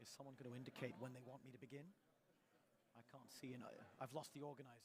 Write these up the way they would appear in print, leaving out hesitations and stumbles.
Is someone going to indicate when they want me to begin? I can't see, and I've lost the organizers.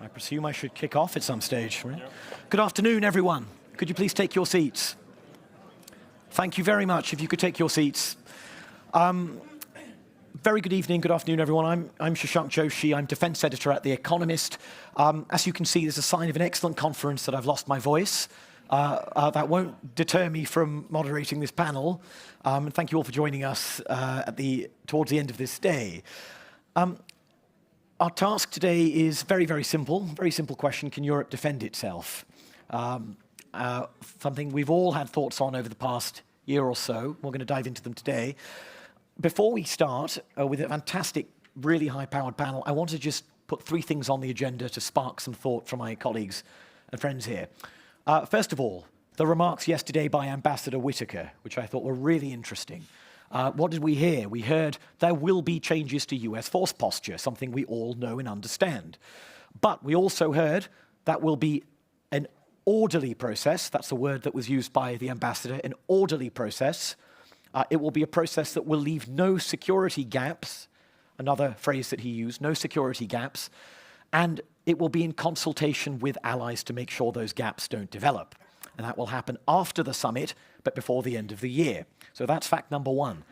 I presume I should kick off at some stage, right? Yep. Good afternoon, everyone. Could you please take your seats? Thank you very much. If you could take your seats. Very good evening, good afternoon, everyone. I'm Shashank Joshi. I'm defense editor at The Economist. As you can see, there's a sign of an excellent conference that I've lost my voice. That won't deter me from moderating this panel. And thank you all for joining us towards the end of this day. Our task today is very, very simple. Very simple question: can Europe defend itself? Something we've all had thoughts on over the past year or so. We're going to dive into them today. Before we start with a fantastic, really high-powered panel, I want to just put three things on the agenda to spark some thought from my colleagues and friends here. First of all, the remarks yesterday by Ambassador Whitaker, which I thought were really interesting. What did we hear? We heard there will be changes to US force posture, something we all know and understand. But we also heard that will be an orderly process. That's the word that was used by the ambassador, an orderly process. It will be a process that will leave no security gaps, another phrase that he used, no security gaps, and it will be in consultation with allies to make sure those gaps don't develop. And that will happen after the summit, but before the end of the year. So that's fact number one.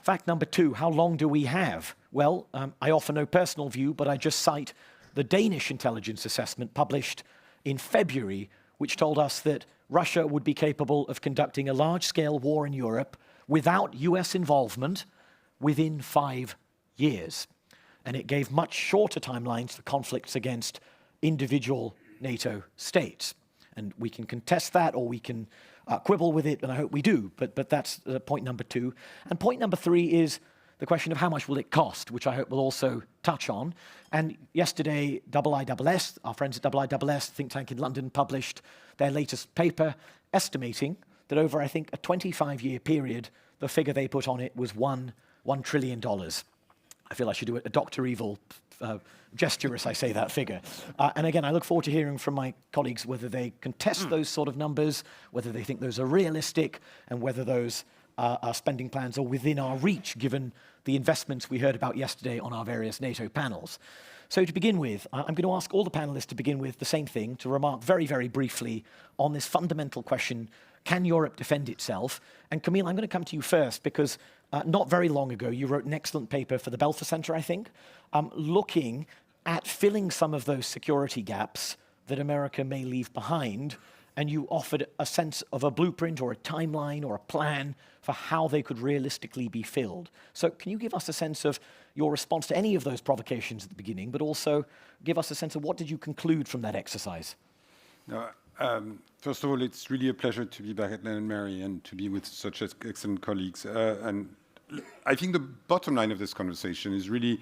Fact number two, how long do we have? Well, I offer no personal view, but I just cite the Danish intelligence assessment published in February, which told us that Russia would be capable of conducting a large-scale war in Europe without US involvement within 5 years. And it gave much shorter timelines for conflicts against individual NATO states. And we can contest that, or we can quibble with it, and I hope we do, but that's point number two. And point number three is the question of how much will it cost, which I hope we'll also touch on. And yesterday, IISS, our friends at IISS, think tank in London, published their latest paper estimating that over, I think, a 25-year period, the figure they put on it was $1 trillion. I feel I should do a Dr. Evil gesture as I say that figure. And again, I look forward to hearing from my colleagues whether they contest those sort of numbers, whether they think those are realistic, and whether those our spending plans are within our reach, given the investments we heard about yesterday on our various NATO panels. So to begin with, I'm going to ask all the panelists to begin with the same thing, to remark very, very briefly on this fundamental question: can Europe defend itself? And Camille, I'm going to come to you first, because not very long ago, you wrote an excellent paper for the Belfer Center, I think, looking at filling some of those security gaps that America may leave behind, and you offered a sense of a blueprint or a timeline or a plan for how they could realistically be filled. So can you give us a sense of your response to any of those provocations at the beginning, but also give us a sense of what did you conclude from that exercise? No, first of all, it's really a pleasure to be back at Lennart Meri and to be with such excellent colleagues. And I think the bottom line of this conversation is really,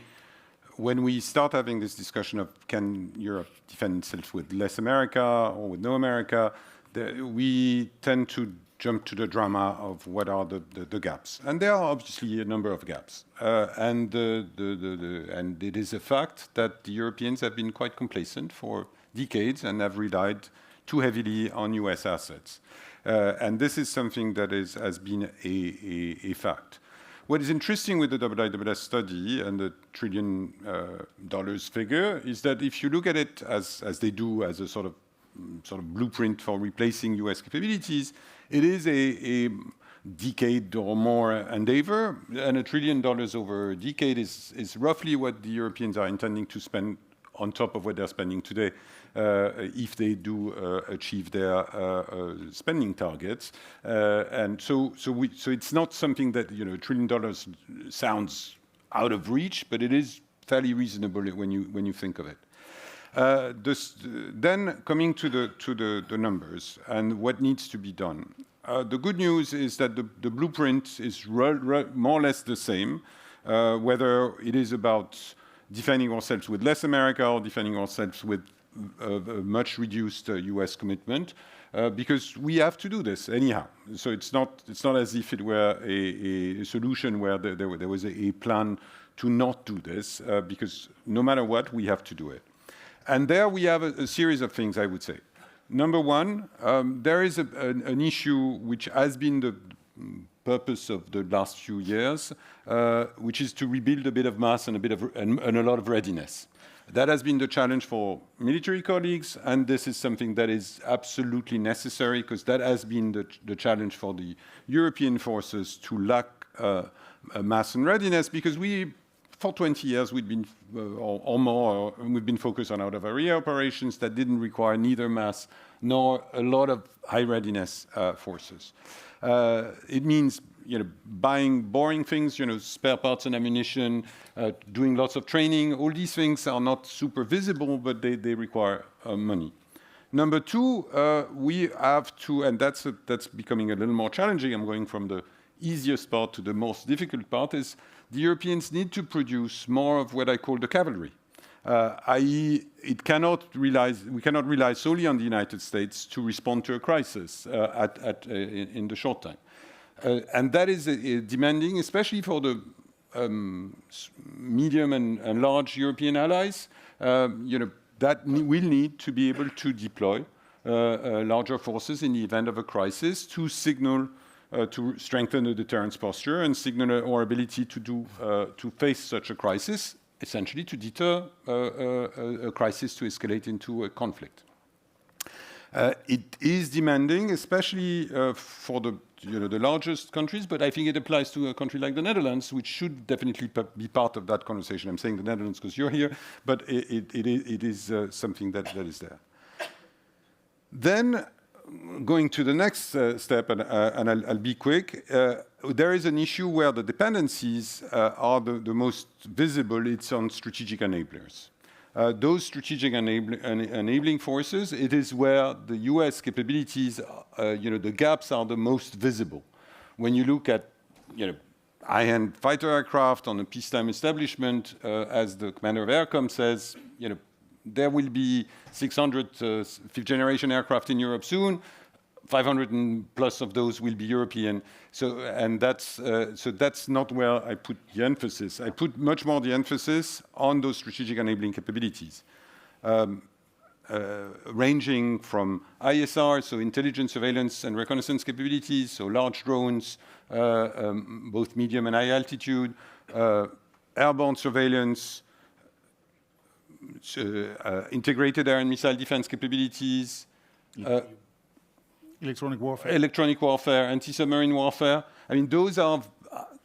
when we start having this discussion of can Europe defend itself with less America or with no America, we tend to jump to the drama of what are the gaps. And there are obviously a number of gaps. And it is a fact that the Europeans have been quite complacent for decades and have relied too heavily on US assets. And this is something that has been a fact. What is interesting with the IISS study and the $1 trillion figure is that if you look at it as they do, as a sort of blueprint for replacing US capabilities, it is a decade or more endeavor, and $1 trillion over a decade is roughly what the Europeans are intending to spend on top of what they're spending today. if they do achieve their spending targets. And so it's not something that, $1 trillion sounds out of reach, but it is fairly reasonable when you think of it. Then coming to the numbers and what needs to be done. The good news is that the blueprint is more or less the same, whether it is about defending ourselves with less America or defending ourselves with a much reduced US commitment, because we have to do this anyhow. So it's not as if it were a solution where there was a plan to not do this, because no matter what, we have to do it. And there we have a series of things, I would say. Number one, there is an issue which has been the purpose of the last few years, which is to rebuild a bit of mass and a lot of readiness. That has been the challenge for military colleagues, and this is something that is absolutely necessary, because that has been the challenge for the European forces to lack mass and readiness, because for 20 years, we've been, or more, we've been focused on out-of-area operations that didn't require neither mass nor a lot of high readiness forces. It means, buying boring things, spare parts and ammunition, doing lots of training. All these things are not super visible, but they require money. Number two, we have to, and that's becoming a little more challenging. I'm going from the easiest part to the most difficult part, is the Europeans need to produce more of what I call the cavalry, i.e. we cannot rely solely on the United States to respond to a crisis in the short time. And that is demanding, especially for the medium and large European allies, that will need to be able to deploy larger forces in the event of a crisis to signal to strengthen the deterrence posture and signal our ability to face such a crisis, essentially to deter a crisis to escalate into a conflict. It is demanding, especially for the largest countries, but I think it applies to a country like the Netherlands, which should definitely be part of that conversation. I'm saying the Netherlands because you're here, but it is something that is there. Then, going to the next step, and I'll be quick, there is an issue where the dependencies are the most visible. It's on strategic enablers. Those strategic enabling forces, it is where the US capabilities, the gaps are the most visible. When you look at, high-end fighter aircraft on a peacetime establishment, as the commander of AirCom says, there will be 600 fifth-generation aircraft in Europe soon. 500 and plus of those will be European. So that's not where I put the emphasis. I put much more the emphasis on those strategic enabling capabilities, ranging from ISR, so intelligence, surveillance, and reconnaissance capabilities, so large drones, both medium and high altitude, airborne surveillance, integrated air and missile defense capabilities, electronic warfare, anti-submarine warfare. I mean, those are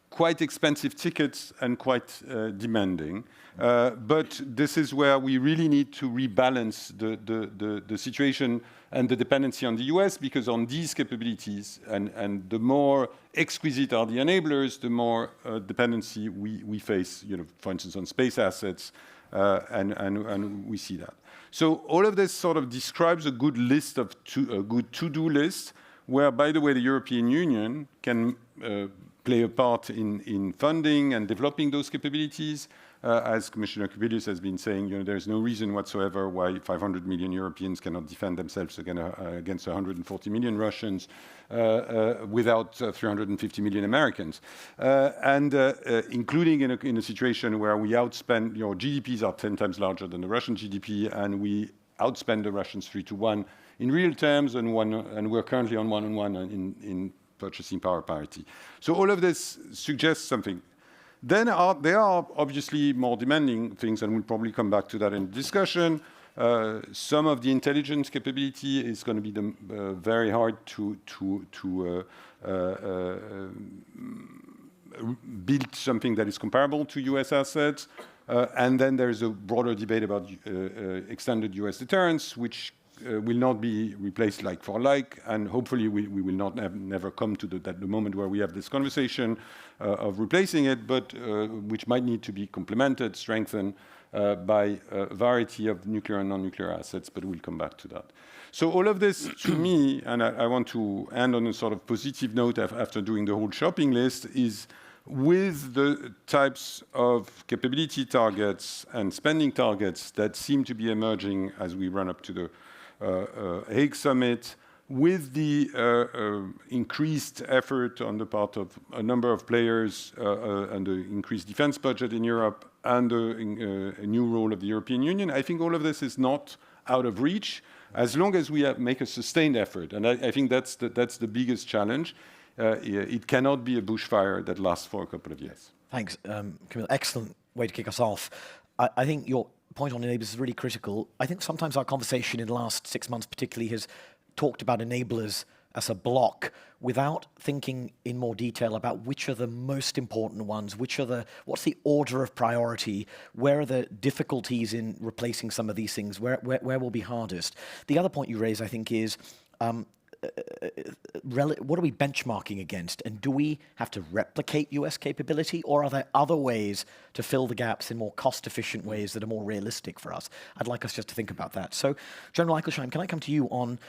quite expensive tickets and quite demanding. But this is where we really need to rebalance the situation and the dependency on the US, because on these capabilities, and the more exquisite are the enablers, the more dependency we face, for instance, on space assets, and we see that. So all of this sort of describes a good list of a good to-do list, where, by the way, the European Union can play a part in funding and developing those capabilities. As Commissioner Kubilius has been saying, there's no reason whatsoever why 500 million Europeans cannot defend themselves against 140 million Russians without 350 million Americans. Including in a situation where we outspend, GDPs are 10 times larger than the Russian GDP, and we outspend the Russians 3-1 in real terms, and we're currently on 1-on-1 in purchasing power parity. So all of this suggests something. Then there are obviously more demanding things, and we'll probably come back to that in the discussion. Some of the intelligence capability is going to be very hard to build something that is comparable to US assets. And then there's a broader debate about extended US deterrence, which will not be replaced like for like, and hopefully we will not never come to the moment where we have this conversation of replacing it, but which might need to be complemented, strengthened by a variety of nuclear and non-nuclear assets, but we'll come back to that. So all of this, to me, and I want to end on a sort of positive note after doing the whole shopping list, is with the types of capability targets and spending targets that seem to be emerging as we run up to the Hague Summit, with the increased effort on the part of a number of players and the increased defense budget in Europe and a new role of the European Union, I think all of this is not out of reach as long as we make a sustained effort. And I think that's the biggest challenge. It cannot be a bushfire that lasts for a couple of years. Thanks, Camille. Excellent way to kick us off. I think your point on enablers is really critical. I think sometimes our conversation in the last 6 months particularly has talked about enablers as a block without thinking in more detail about which are the most important ones, what's the order of priority, where are the difficulties in replacing some of these things, where will be hardest. The other point you raise, I think, is what are we benchmarking against, and do we have to replicate US capability, or are there other ways to fill the gaps in more cost-efficient ways that are more realistic for us? I'd like us just to think about that. So, General Eichelsheim, can I come to you on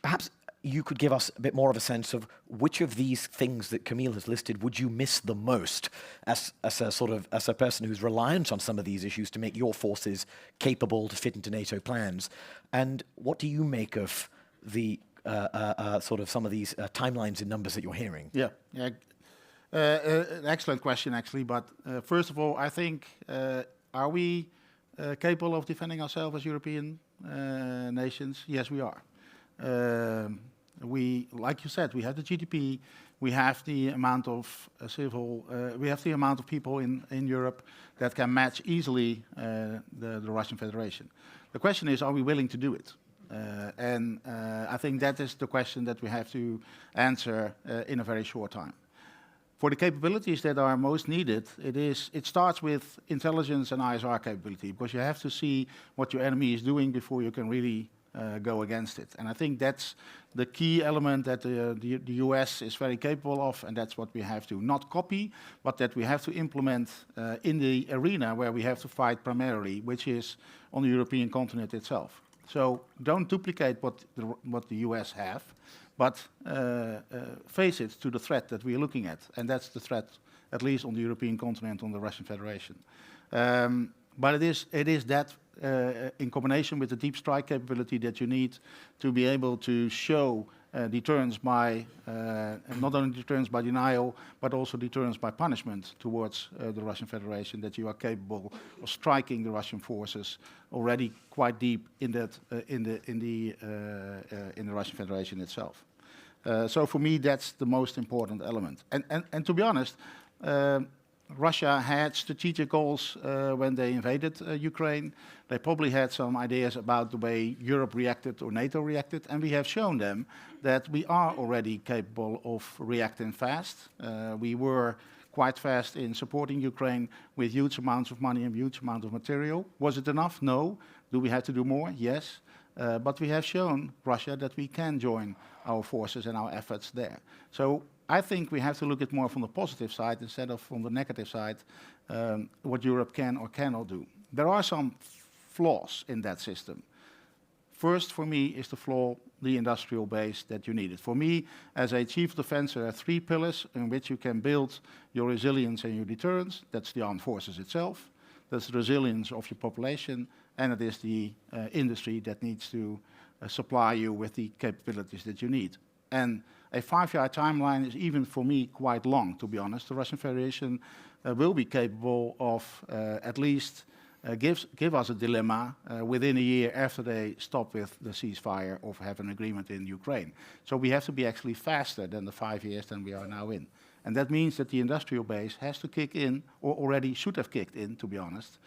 perhaps you could give us a bit more of a sense of which of these things that Camille has listed would you miss the most as a person who's reliant on some of these issues to make your forces capable to fit into NATO plans, and what do you make of the some of these timelines and numbers that you're hearing? An excellent question, actually. But first of all, I think, are we capable of defending ourselves as European nations? Yes, we are. Like you said, we have the GDP, we have the amount of we have the amount of people in Europe that can match easily the Russian Federation. The question is, are we willing to do it? And I think that is the question that we have to answer in a very short time. For the capabilities that are most needed, it starts with intelligence and ISR capability, because you have to see what your enemy is doing before you can really go against it. And I think that's the key element that the US is very capable of, and that's what we have to not copy, but that we have to implement in the arena where we have to fight primarily, which is on the European continent itself. So don't duplicate what the US have, but face it to the threat that we're looking at. And that's the threat, at least on the European continent, on the Russian Federation. But it is that in combination with the deep strike capability that you need to be able to show deterrence by, not only deterrence by denial, but also deterrence by punishment towards the Russian Federation, that you are capable of striking the Russian forces already quite deep in that in the Russian Federation itself. So for me, that's the most important element. And to be honest, Russia had strategic goals when they invaded Ukraine. They probably had some ideas about the way Europe reacted or NATO reacted, and we have shown them that we are already capable of reacting fast. We were quite fast in supporting Ukraine with huge amounts of money and huge amounts of material. Was it enough? No. Do we have to do more? Yes. But we have shown Russia that we can join our forces and our efforts there. So I think we have to look at more from the positive side instead of from the negative side, what Europe can or cannot do. There are some flaws in that system. First, for me, is the flaw, the industrial base that you needed. For me, as a chief defense, there are 3 pillars in which you can build your resilience and your deterrence. That's the armed forces itself, that's the resilience of your population, and it is the industry that needs to supply you with the capabilities that you need. And a 5-year timeline is even for me quite long, to be honest. The Russian Federation will be capable of at least give us a dilemma within a year after they stop with the ceasefire or have an agreement in Ukraine. So we have to be actually faster than the 5 years than we are now in. And that means that the industrial base has to kick in, or already should have kicked in, to be honest,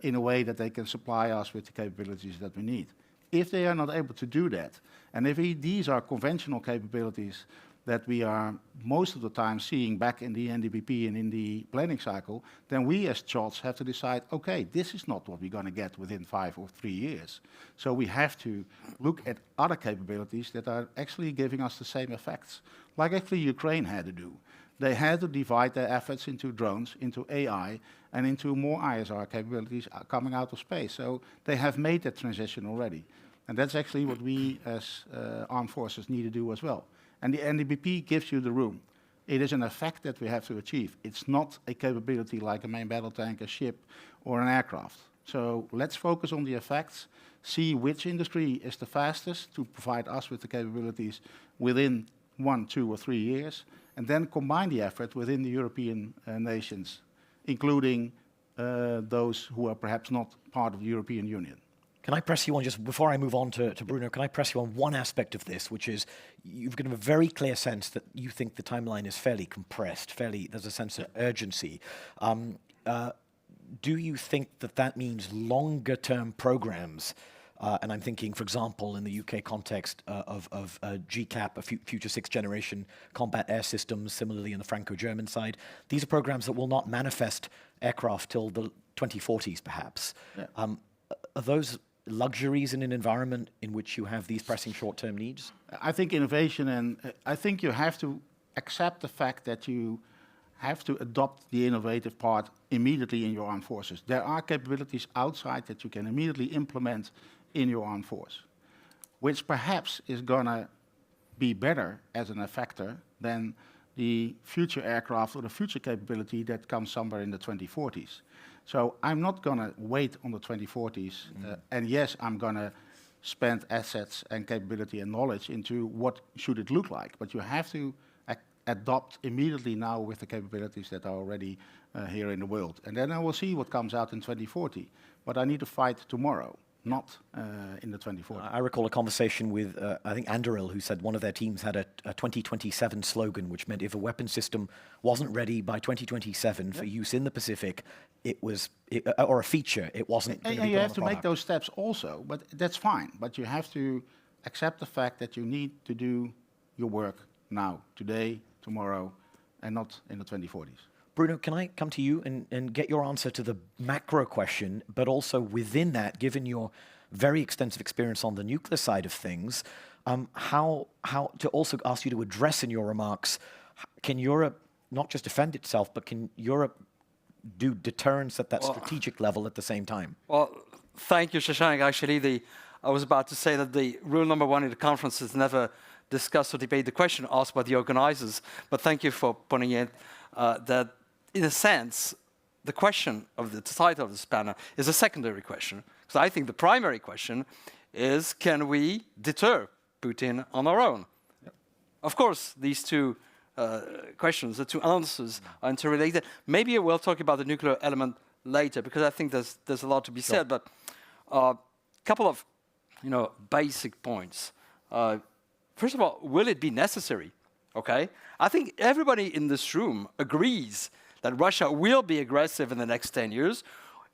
in a way that they can supply us with the capabilities that we need. If they are not able to do that, and if these are conventional capabilities that we are most of the time seeing back in the NDPP and in the planning cycle, then we as CHOTS have to decide, okay, this is not what we're going to get within 5 or 3 years. So we have to look at other capabilities that are actually giving us the same effects, like actually Ukraine had to do. They had to divide their efforts into drones, into AI, and into more ISR capabilities coming out of space. So they have made that transition already. And that's actually what we as armed forces need to do as well. And the NDPP gives you the room. It is an effect that we have to achieve. It's not a capability like a main battle tank, a ship, or an aircraft. So let's focus on the effects, see which industry is the fastest to provide us with the capabilities within 1, 2, or 3 years, and then combine the effort within the European nations, including those who are perhaps not part of the European Union. Can I press you on, just before I move on to Bruno, can I press you on one aspect of this, which is you've given a very clear sense that you think the timeline is fairly compressed, there's a sense of urgency. Do you think that that means longer term programs? And I'm thinking, for example, in the UK context of GCAP, a future 6th generation combat air systems, similarly in the Franco-German side. These are programs that will not manifest aircraft till the 2040s, perhaps. Yeah. Are those luxuries in an environment in which you have these pressing short-term needs? I think innovation, and I think you have to accept the fact that you have to adopt the innovative part immediately in your armed forces. There are capabilities outside that you can immediately implement in your armed force, which perhaps is going to be better as an effector than the future aircraft or the future capability that comes somewhere in the 2040s. So I'm not going to wait on the 2040s, and yes, I'm going to spend assets and capability and knowledge into what should it look like, but you have to adopt immediately now with the capabilities that are already here in the world. And then I will see what comes out in 2040, but I need to fight tomorrow, not in the 2040s. I recall a conversation with, I think, Andrus, who said one of their teams had a 2027 slogan, which meant if a weapon system wasn't ready by 2027 for use in the Pacific, or a feature, it wasn't going to be And you have to make those steps also, but that's fine. But you have to accept the fact that you need to do your work now, today, tomorrow, and not in the 2040s. Bruno, can I come to you and get your answer to the macro question, but also within that, given your very extensive experience on the nuclear side of things, how to also ask you to address in your remarks, can Europe not just defend itself, but can Europe do deterrence at that strategic level at the same time? Well, thank you, Shashank. Actually, I was about to say that the rule number 1 in the conference is never discuss or debate the question asked by the organizers, but thank you for pointing it that, in a sense, the question of the title of this panel is a secondary question. Because I think the primary question is, can we deter Putin on our own? Yep. Of course, these two questions, the two answers are interrelated. Maybe we'll talk about the nuclear element later, because I think there's a lot to be said, but a couple of basic points. First of all, will it be necessary? Okay, I think everybody in this room agrees that Russia will be aggressive in the next 10 years.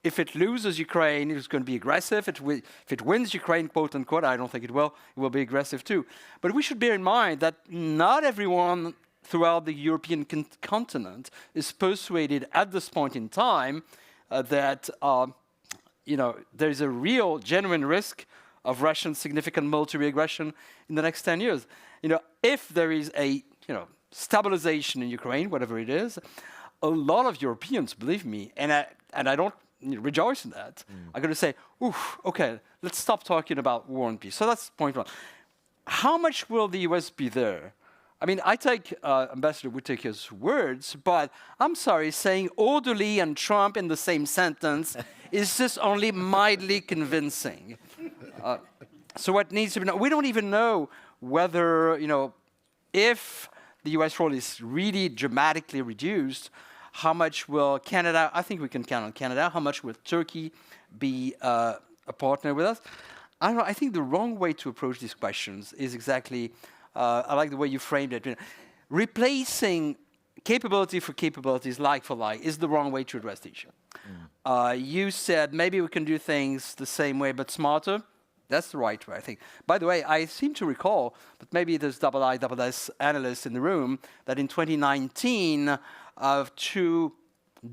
If it loses Ukraine, it's going to be aggressive. If it wins Ukraine, quote unquote, I don't think it will be aggressive too. But we should bear in mind that not everyone throughout the European continent is persuaded at this point in time that there's a real, genuine risk of Russian significant military aggression in the next 10 years. If there is a stabilization in Ukraine, whatever it is, a lot of Europeans, believe me, and I don't rejoice in that, are going to say, oof, okay, let's stop talking about war and peace. So that's point 1. How much will the US be there? I mean, I take Ambassador Whittaker's words, but I'm sorry, saying orderly and Trump in the same sentence is just only mildly convincing. So what needs to be known, we don't even know whether, if the US role is really dramatically reduced, how much will Canada, I think we can count on Canada, how much will Turkey be a partner with us? I don't know, I think the wrong way to approach these questions is exactly, I like the way you framed it. Replacing capability for capabilities, like for like, is the wrong way to address the issue. You said maybe we can do things the same way but smarter. That's the right way, I think. By the way, I seem to recall, but maybe there's IIS analysts in the room, that in 2019, to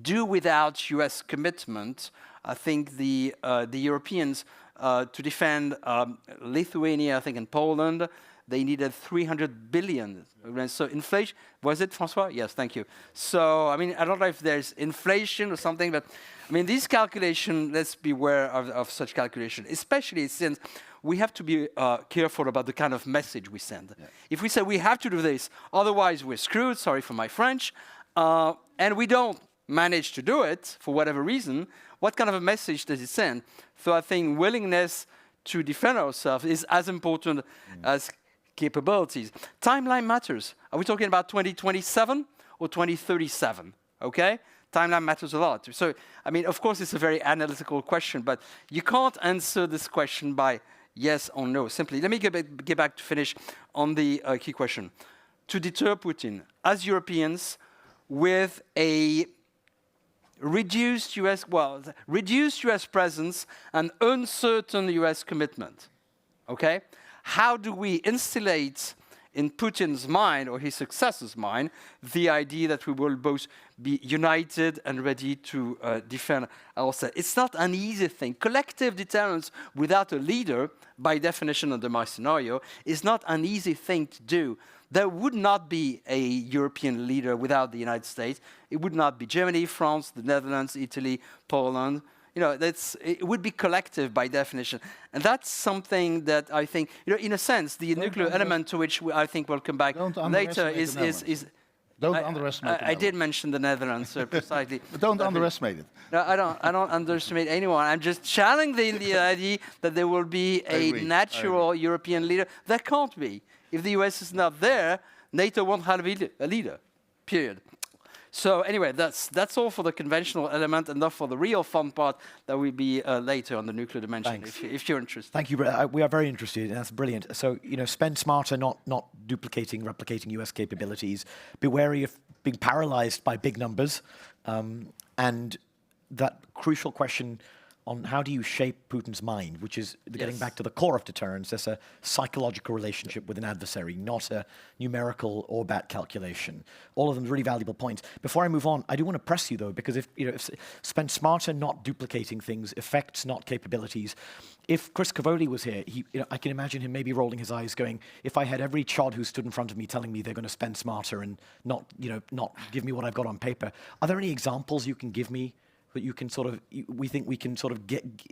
do without US commitment, I think the Europeans, to defend Lithuania, I think, and Poland, they needed 300 billion. So inflation, was it, François? Yes, thank you. So, I mean, I don't know if there's inflation or something, but I mean, these calculations, let's beware of such calculation, especially since we have to be careful about the kind of message we send. Yeah. If we say we have to do this, otherwise we're screwed, sorry for my French, and we don't manage to do it for whatever reason, what kind of a message does it send? So I think willingness to defend ourselves is as important as capabilities. Timeline matters. Are we talking about 2027 or 2037? Okay? Timeline matters a lot. So, I mean, of course, it's a very analytical question, but you can't answer this question by yes or no. Simply, let me get back to finish on the key question. To deter Putin, as Europeans, with a reduced US presence and uncertain US commitment, okay? How do we instillate in Putin's mind, or his successor's mind, the idea that we will both be united and ready to defend ourselves? It's not an easy thing. Collective deterrence without a leader, by definition under my scenario, is not an easy thing to do. There would not be a European leader without the United States. It would not be Germany, France, the Netherlands, Italy, Poland. You know, it would be collective by definition. And that's something that I think, you know, in a sense, the nuclear element to which I think we'll come back later is Don't underestimate I did mention the Netherlands precisely. But don't underestimate it. No, I don't underestimate anyone. I'm just challenging the idea that there will be a natural European leader. There can't be. If the US is not there, NATO won't have a leader, period. So anyway, that's all for the conventional element, and not for the real fun part that will be later on the nuclear dimension, if you're interested. Thank you. We are very interested, and that's brilliant. So, you know, spend smarter, not duplicating, replicating US capabilities. Be wary of being paralyzed by big numbers, and that crucial question on how do you shape Putin's mind, which is getting back to the core of deterrence. There's a psychological relationship with an adversary, not a numerical or bat calculation. All of them really valuable points. Before I move on, I do want to press you though, because if spend smarter, not duplicating things, effects, not capabilities. If Chris Cavoli was here, I can imagine him maybe rolling his eyes, going, "If I had every chod who stood in front of me telling me they're going to spend smarter and not give me what I've got on paper." Are there any examples you can give me? But you can we think we can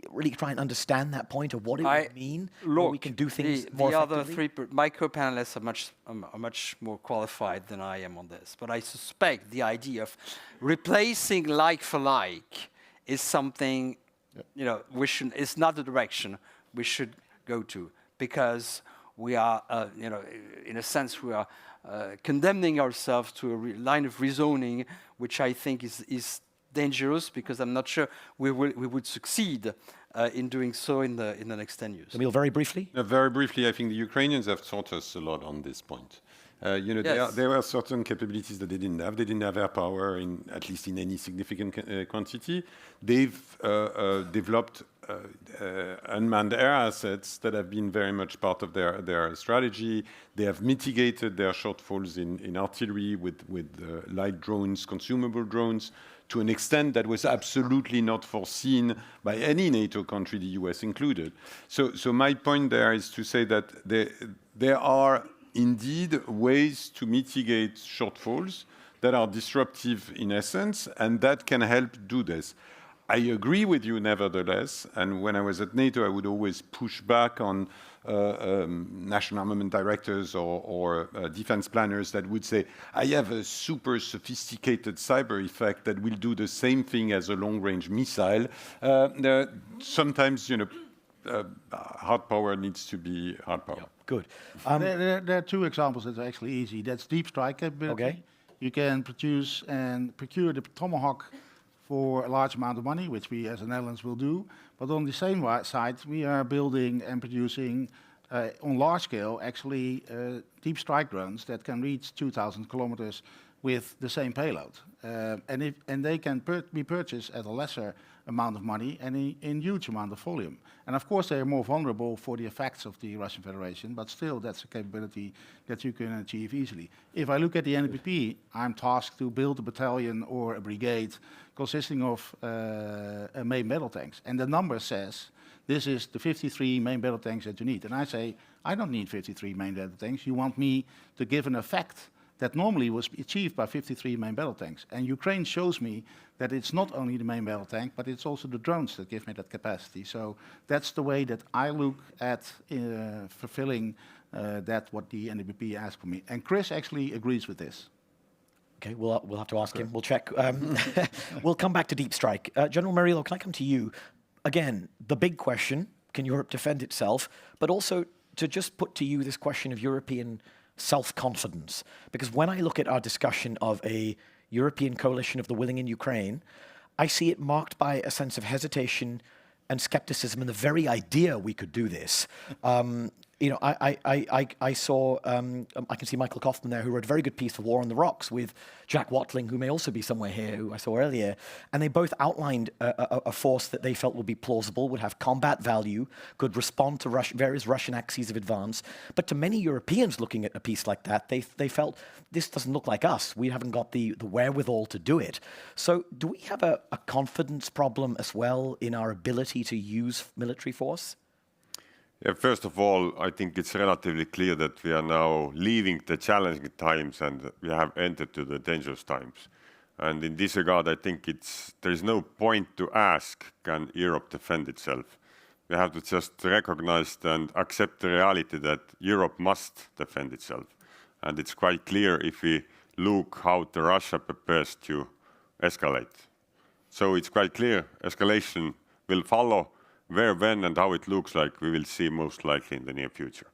really try and understand that point of what it would mean. Look, we can do things more effectively. The other my co-panelists are much more qualified than I am on this. But I suspect the idea of replacing like for like is something, it's not the direction we should go to, because we are, in a sense, we are condemning ourselves to a line of rezoning, which I think is dangerous, because I'm not sure we would succeed in doing so in the next 10 years. Camille, very briefly? Very briefly, I think the Ukrainians have taught us a lot on this point. There were certain capabilities that they didn't have. They didn't have air power, at least in any significant quantity. They've developed unmanned air assets that have been very much part of their strategy. They have mitigated their shortfalls in artillery with light drones, consumable drones, to an extent that was absolutely not foreseen by any NATO country, the US included. So my point there is to say that there are indeed ways to mitigate shortfalls that are disruptive in essence, and that can help do this. I agree with you nevertheless, and when I was at NATO, I would always push back on national armament directors or defense planners that would say, I have a super sophisticated cyber effect that will do the same thing as a long-range missile. Sometimes, hard power needs to be hard power. Yeah, good. There are two examples that are actually easy. That's deep strike capability. Okay. You can produce and procure the Tomahawk for a large amount of money, which we as the Netherlands will do. But on the same side, we are building and producing on large scale, actually, deep strike drones that can reach 2,000 kilometers with the same payload. And they can be purchased at a lesser amount of money and in huge amount of volume. And of course, they are more vulnerable for the effects of the Russian Federation, but still, that's a capability that you can achieve easily. If I look at the NPP, I'm tasked to build a battalion or a brigade consisting of main battle tanks. And the number says, this is the 53 main battle tanks that you need. And I say, I don't need 53 main battle tanks. You want me to give an effect that normally was achieved by 53 main battle tanks. And Ukraine shows me that it's not only the main battle tank, but it's also the drones that give me that capacity. So that's the way that I look at fulfilling what the NDPP asked for me. And Chris actually agrees with this. Okay, we'll have to ask him. We'll check. We'll come back to deep strike. General Merilo, can I come to you? Again, the big question, can Europe defend itself? But also to just put to you this question of European self-confidence. Because when I look at our discussion of a European coalition of the willing in Ukraine, I see it marked by a sense of hesitation and skepticism in the very idea we could do this. You know, I saw, I can see Michael Kaufman there, who wrote a very good piece for War on the Rocks with Jack Watling, who may also be somewhere here, who I saw earlier. And they both outlined a force that they felt would be plausible, would have combat value, could respond to various Russian axes of advance. But to many Europeans looking at a piece like that, they felt, this doesn't look like us. We haven't got the wherewithal to do it. So do we have a confidence problem as well in our ability to use military force? Yeah, first of all, I think it's relatively clear that we are now leaving the challenging times and we have entered to the dangerous times. And in this regard, I think there is no point to ask, can Europe defend itself? We have to just recognize and accept the reality that Europe must defend itself. And it's quite clear if we look how Russia prepares to escalate. So it's quite clear escalation will follow. Where, when, and how it looks like, we will see most likely in the near future.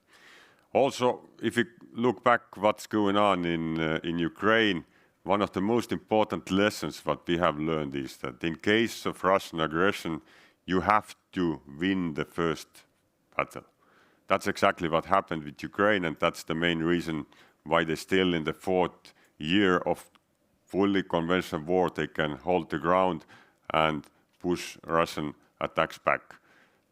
Also, if you look back what's going on in Ukraine, one of the most important lessons what we have learned is that in case of Russian aggression, you have to win the first battle. That's exactly what happened with Ukraine, and that's the main reason why they're still in the 4th year of fully conventional war. They can hold the ground and push Russian attacks back.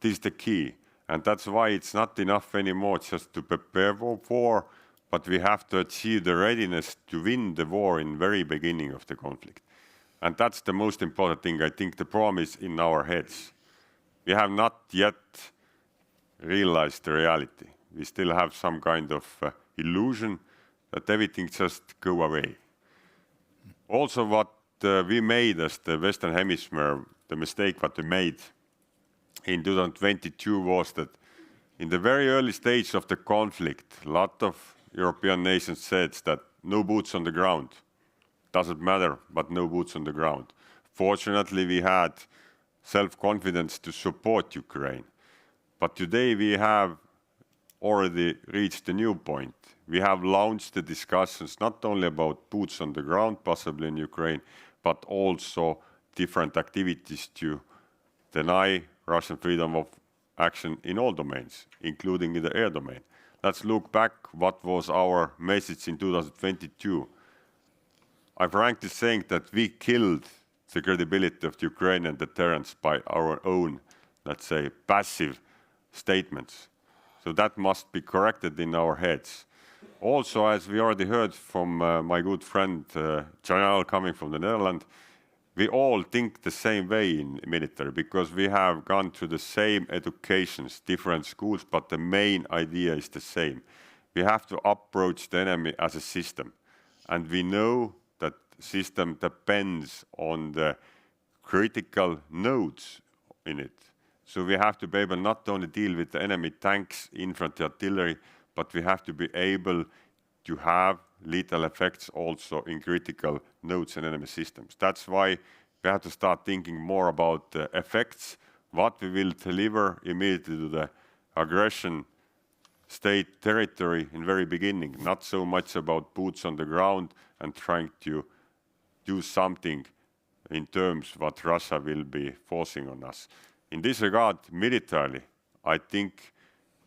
This is the key, and that's why it's not enough anymore just to prepare for war, but we have to achieve the readiness to win the war in the very beginning of the conflict. And that's the most important thing. I think the problem is in our heads. We have not yet realized the reality. We still have some kind of illusion that everything just go away. Also what we made as the Western Hemisphere, the mistake that we made in 2022 was that in the very early stage of the conflict, a lot of European nations said that no boots on the ground. Doesn't matter, but no boots on the ground. Fortunately, we had self-confidence to support Ukraine. But today we have already reached a new point. We have launched the discussions not only about boots on the ground, possibly in Ukraine, but also different activities to deny Russian freedom of action in all domains, including in the air domain. Let's look back what was our message in 2022. I'm frankly saying that we killed the credibility of the Ukrainian deterrence by our own, let's say, passive statements. So that must be corrected in our heads. Also, as we already heard from my good friend Camille coming from the Netherlands, we all think the same way in military because we have gone through the same educations, different schools, but the main idea is the same. We have to approach the enemy as a system. And we know that system depends on the critical nodes in it. So we have to be able not only deal with the enemy tanks, infantry, artillery, but we have to be able to have lethal effects also in critical nodes and enemy systems. That's why we have to start thinking more about the effects, what we will deliver immediately to the aggression state territory in the very beginning, not so much about boots on the ground and trying to do something in terms what Russia will be forcing on us. In this regard, militarily, I think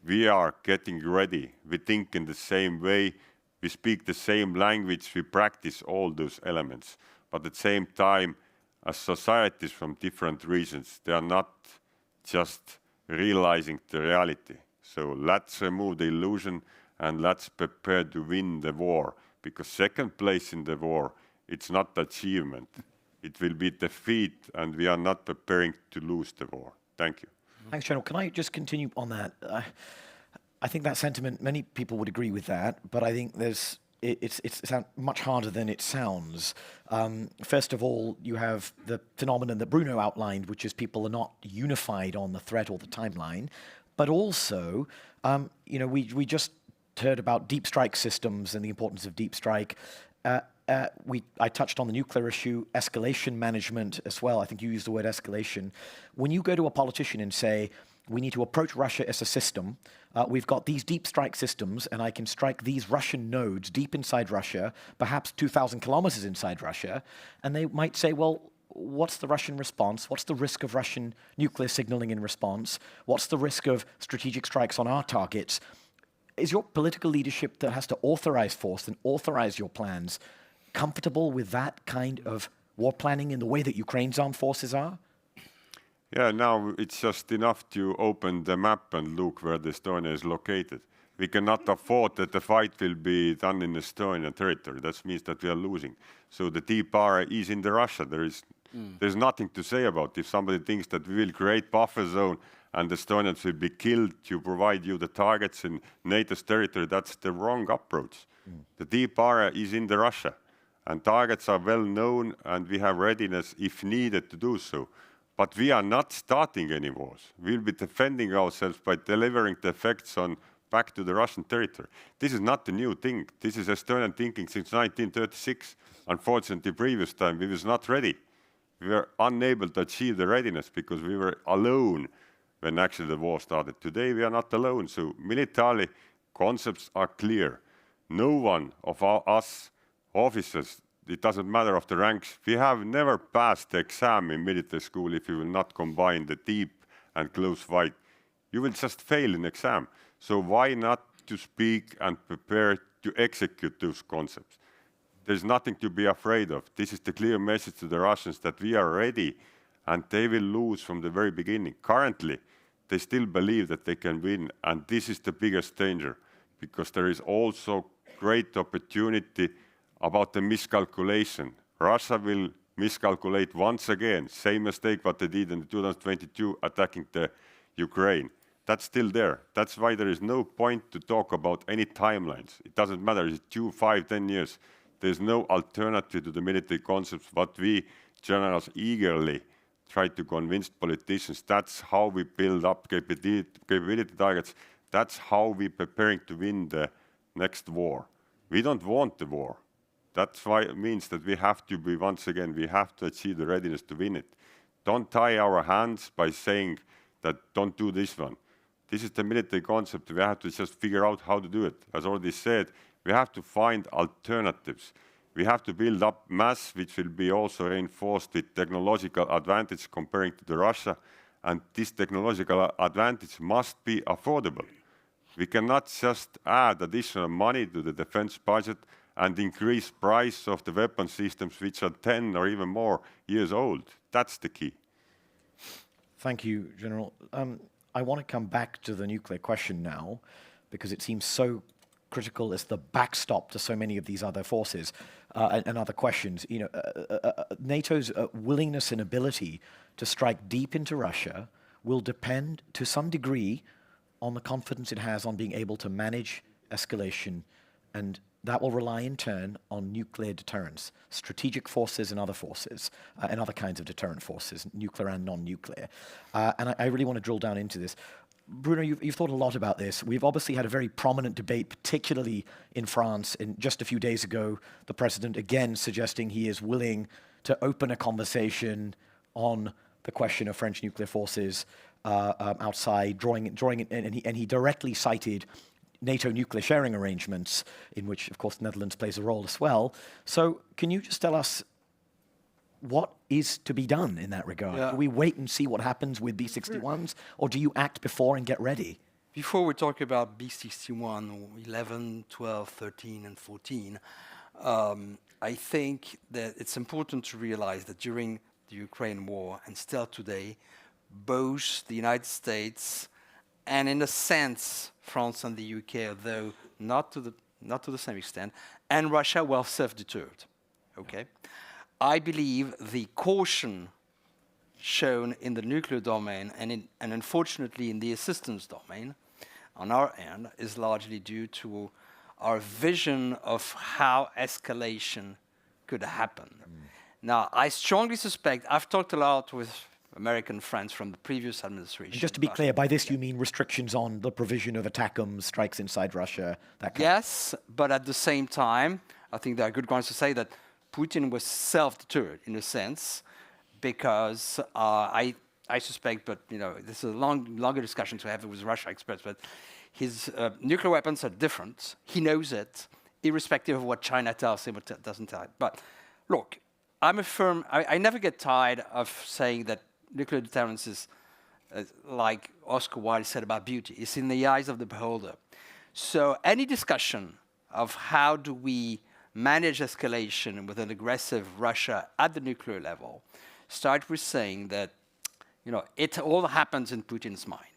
we are getting ready. We think in the same way, We speak the same language, we practice all those elements. But at the same time, as societies from different regions, they are not just realizing the reality. So let's remove the illusion and let's prepare to win the war. Because second place in the war, it's not achievement. It will be defeat, and we are not preparing to lose the war. Thank you. Thanks, General. Can I just continue on that? I think that sentiment, many people would agree with that, but I think it's much harder than it sounds. First of all, you have the phenomenon that Bruno outlined, which is people are not unified on the threat or the timeline, but also, we just heard about deep strike systems and the importance of deep strike. I touched on the nuclear issue, escalation management as well. I think you used the word escalation. When you go to a politician and say, we need to approach Russia as a system, we've got these deep strike systems, and I can strike these Russian nodes deep inside Russia, perhaps 2,000 kilometers inside Russia, and they might say, well, what's the Russian response? What's the risk of Russian nuclear signaling in response? What's the risk of strategic strikes on our targets? Is your political leadership that has to authorize force and authorize your plans comfortable with that kind of war planning in the way that Ukraine's armed forces are? Yeah, now it's just enough to open the map and look where the Estonia is located. We cannot afford that the fight will be done in Estonian territory. That means that we are losing. So the deep area is in the Russia. There's nothing to say about it. If somebody thinks that we will create buffer zone and the Estonians will be killed to provide you the targets in NATO's territory, that's the wrong approach. The deep area is in the Russia, and targets are well known, and we have readiness if needed to do so. But we are not starting any wars. We'll be defending ourselves by delivering the effects back to the Russian territory. This is not a new thing. This is Estonian thinking since 1936. Unfortunately, previous time we was not ready. We were unable to achieve the readiness because we were alone when actually the war started. Today we are not alone. So militarily, concepts are clear. No one of us officers, it doesn't matter of the ranks, we have never passed the exam in military school if you will not combine the deep and close fight. You will just fail in exam. So why not to speak and prepare to execute those concepts? There's nothing to be afraid of. This is the clear message to the Russians that we are ready, and they will lose from the very beginning. Currently, they still believe that they can win, and this is the biggest danger, because there is also great opportunity about the miscalculation. Russia will miscalculate once again, same mistake what they did in 2022 attacking the Ukraine. That's still there. That's why there is no point to talk about any timelines. It doesn't matter, is it 2, 5, 10 years? There's no alternative to the military concepts, but we generals eagerly try to convince politicians. That's how we build up capability targets. That's how we're preparing to win the next war. We don't want the war. That's why it means that we have to be, once again, we have to achieve the readiness to win it. Don't tie our hands by saying that don't do this one. This is the military concept. We have to just figure out how to do it. As already said, we have to find alternatives. We have to build up mass, which will be also reinforced with technological advantage comparing to the Russia. And this technological advantage must be affordable. We cannot just add additional money to the defense budget and increase price of the weapon systems which are 10 or even more years old. That's the key. Thank you, General. I want to come back to the nuclear question now, because it seems so critical as the backstop to so many of these other forces and other questions. NATO's willingness and ability to strike deep into Russia will depend to some degree on the confidence it has on being able to manage escalation, and that will rely in turn on nuclear deterrence, strategic forces and other forces, and other kinds of deterrent forces, nuclear and non-nuclear. And I really want to drill down into this. Bruno, you've thought a lot about this. We've obviously had a very prominent debate, particularly in France. And just a few days ago, the president again suggesting he is willing to open a conversation on the question of French nuclear forces outside, drawing it, and he directly cited NATO nuclear sharing arrangements, in which, of course, the Netherlands plays a role as well. So can you just tell us what is to be done in that regard? Yeah. Do we wait and see what happens with B-61s, or do you act before and get ready? before we talk about B61, or 11, 12, 13, and 14, I think that it's important to realize that during the Ukraine war, and still today, both the United States and, in a sense, France and the UK, although not to the same extent, and Russia were self-deterred. Okay, I believe the caution shown in the nuclear domain and unfortunately in the assistance domain on our end is largely due to our vision of how escalation could happen. Now, I strongly suspect, I've talked a lot with American friends from the previous administration. And just to be clear, by this you mean restrictions on the provision of ATACMS, strikes inside Russia, that kind Yes, but at the same time, I think there are good grounds to say that Putin was self-deterred in a sense, because I suspect, but this is a longer discussion to have with Russia experts, but his nuclear weapons are different. He knows it, irrespective of what China tells him or doesn't tell him. But look, I never get tired of saying that nuclear deterrence is, like Oscar Wilde said about beauty, it's in the eyes of the beholder. So any discussion of how do we manage escalation with an aggressive Russia at the nuclear level start with saying that it all happens in Putin's mind.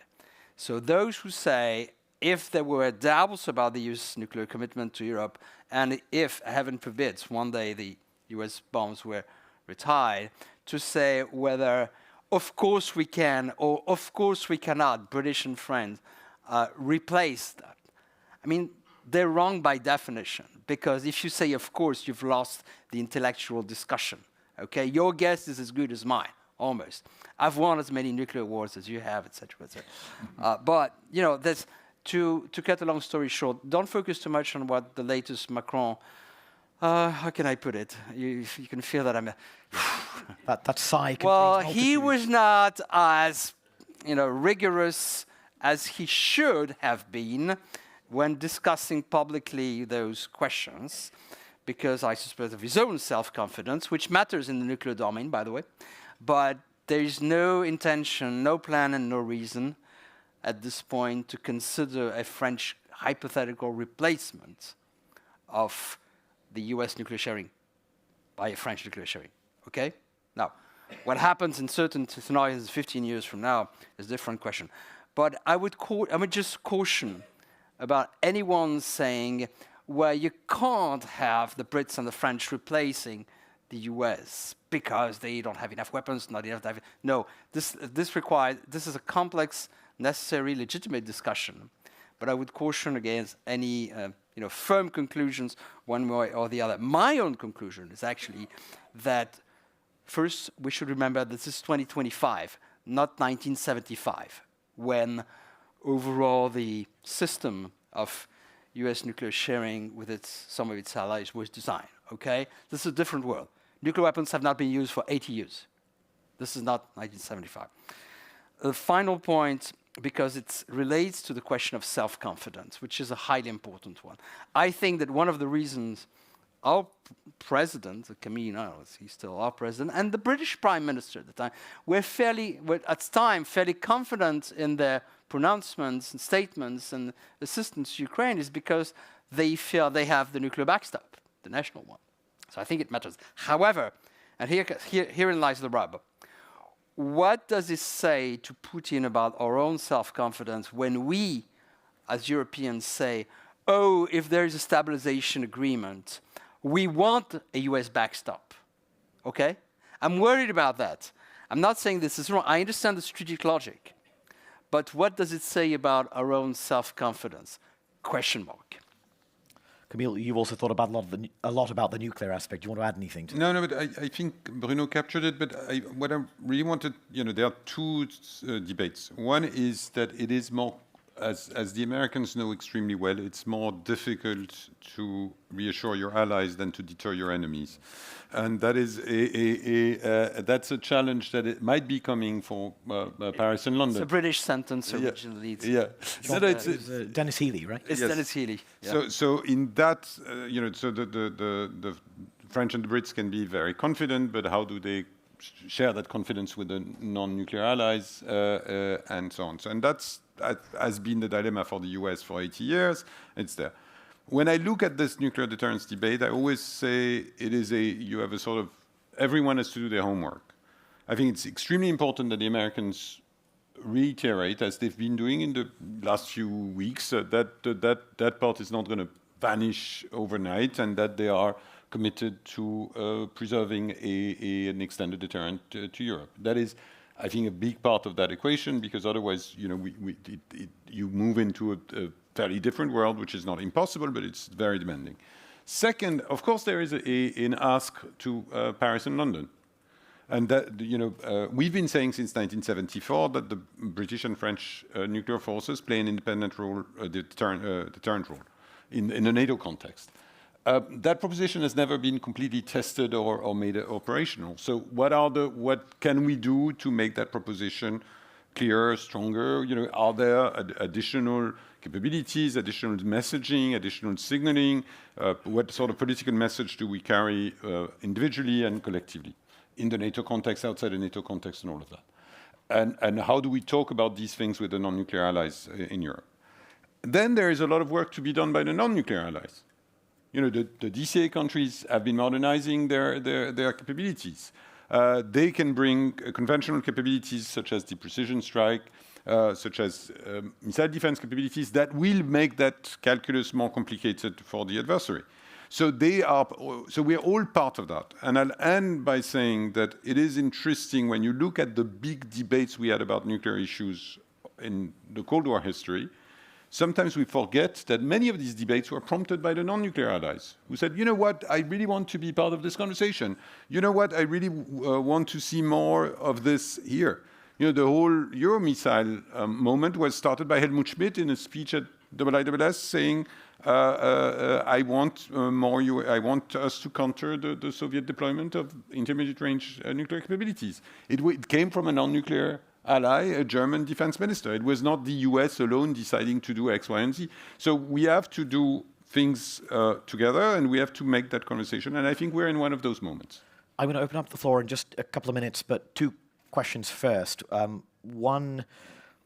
So those who say if there were doubts about the US nuclear commitment to Europe, and if, heaven forbid, one day the US bombs were retired, to say whether of course we can or of course we cannot, British and French, replace that. I mean, they're wrong by definition, because if you say of course, you've lost the intellectual discussion. Okay, your guess is as good as mine, almost. I've won as many nuclear wars as you have, etc., etc. But there's to cut a long story short, don't focus too much on what the latest Macron. How can I put it? You can feel that I'm. that sigh. Well, he was not as rigorous as he should have been when discussing publicly those questions, because I suspect of his own self-confidence, which matters in the nuclear domain, by the way. But there is no intention, no plan, and no reason at this point to consider a French hypothetical replacement of the US nuclear sharing by a French nuclear sharing. Okay? Now, what happens in certain scenarios 15 years from now is a different question. But I would just caution about anyone saying, well, you can't have the Brits and the French replacing the US because they don't have enough weapons, not enough. No, this is a complex, necessary, legitimate discussion. But I would caution against any firm conclusions one way or the other. My own conclusion is actually that first we should remember this is 2025, not 1975, when overall the system of US nuclear sharing with some of its allies was designed. Okay, this is a different world. Nuclear weapons have not been used for 80 years. This is not 1975. The final point, because it relates to the question of self-confidence, which is a highly important one. I think that one of the reasons our president, Camille, he's still our president, and the British Prime Minister at the time, were fairly confident in their pronouncements and statements and assistance to Ukraine is because they feel they have the nuclear backstop, the national one. So I think it matters. However, and herein lies the rub. What does it say to Putin about our own self-confidence when we, as Europeans, say, oh, if there is a stabilization agreement, we want a US backstop? Okay? I'm worried about that. I'm not saying this is wrong. I understand the strategic logic. But what does it say about our own self-confidence? Question mark. Camille, you've also thought about a lot about the nuclear aspect. Do you want to add anything to that? No, but I think Bruno captured it. But what I really wanted, there are two debates. One is that it is more, as the Americans know extremely well, it's more difficult to reassure your allies than to deter your enemies. And that is that's a challenge that it might be coming for Paris and London. It's a British sentence originally. Yeah. It's Dennis Healy, right? It's Dennis Healy. Yeah. So in that, so the French and the Brits can be very confident, but how do they share that confidence with the non-nuclear allies and so on? So, and that's, has been the dilemma for the US for 80 years. It's there. When I look at this nuclear deterrence debate, I always say you have a sort of, everyone has to do their homework. I think it's extremely important that the Americans reiterate, as they've been doing in the last few weeks, that part is not going to vanish overnight, and that they are committed to preserving an extended deterrent to Europe. That is, I think, a big part of that equation, because otherwise, you move into a fairly different world, which is not impossible, but it's very demanding. Second, of course, there is an ask to Paris and London. And that, we've been saying since 1974 that the British and French nuclear forces play an independent role, deterrent role in a NATO context. That proposition has never been completely tested or made operational. So what can we do to make that proposition clearer, stronger? Are there additional capabilities, additional messaging, additional signaling? What sort of political message do we carry individually and collectively in the NATO context, outside the NATO context, and all of that? And how do we talk about these things with the non-nuclear allies in Europe? Then there is a lot of work to be done by the non-nuclear allies. The DCA countries have been modernizing their capabilities. They can bring conventional capabilities such as the precision strike, such as missile defense capabilities that will make that calculus more complicated for the adversary. So we are all part of that. And I'll end by saying that it is interesting when you look at the big debates we had about nuclear issues in the Cold War history. Sometimes we forget that many of these debates were prompted by the non-nuclear allies who said, you know what, I really want to be part of this conversation. You know what, I really want to see more of this here. The whole Euromissile moment was started by Helmut Schmidt in a speech at IISS saying, I want I want us to counter the Soviet deployment of intermediate range nuclear capabilities. It came from a non-nuclear ally, a German defense minister. It was not the US alone deciding to do X, Y, and Z. So we have to do things together, and we have to make that conversation. And I think we're in one of those moments. I'm going to open up the floor in just a couple of minutes, but two questions first. One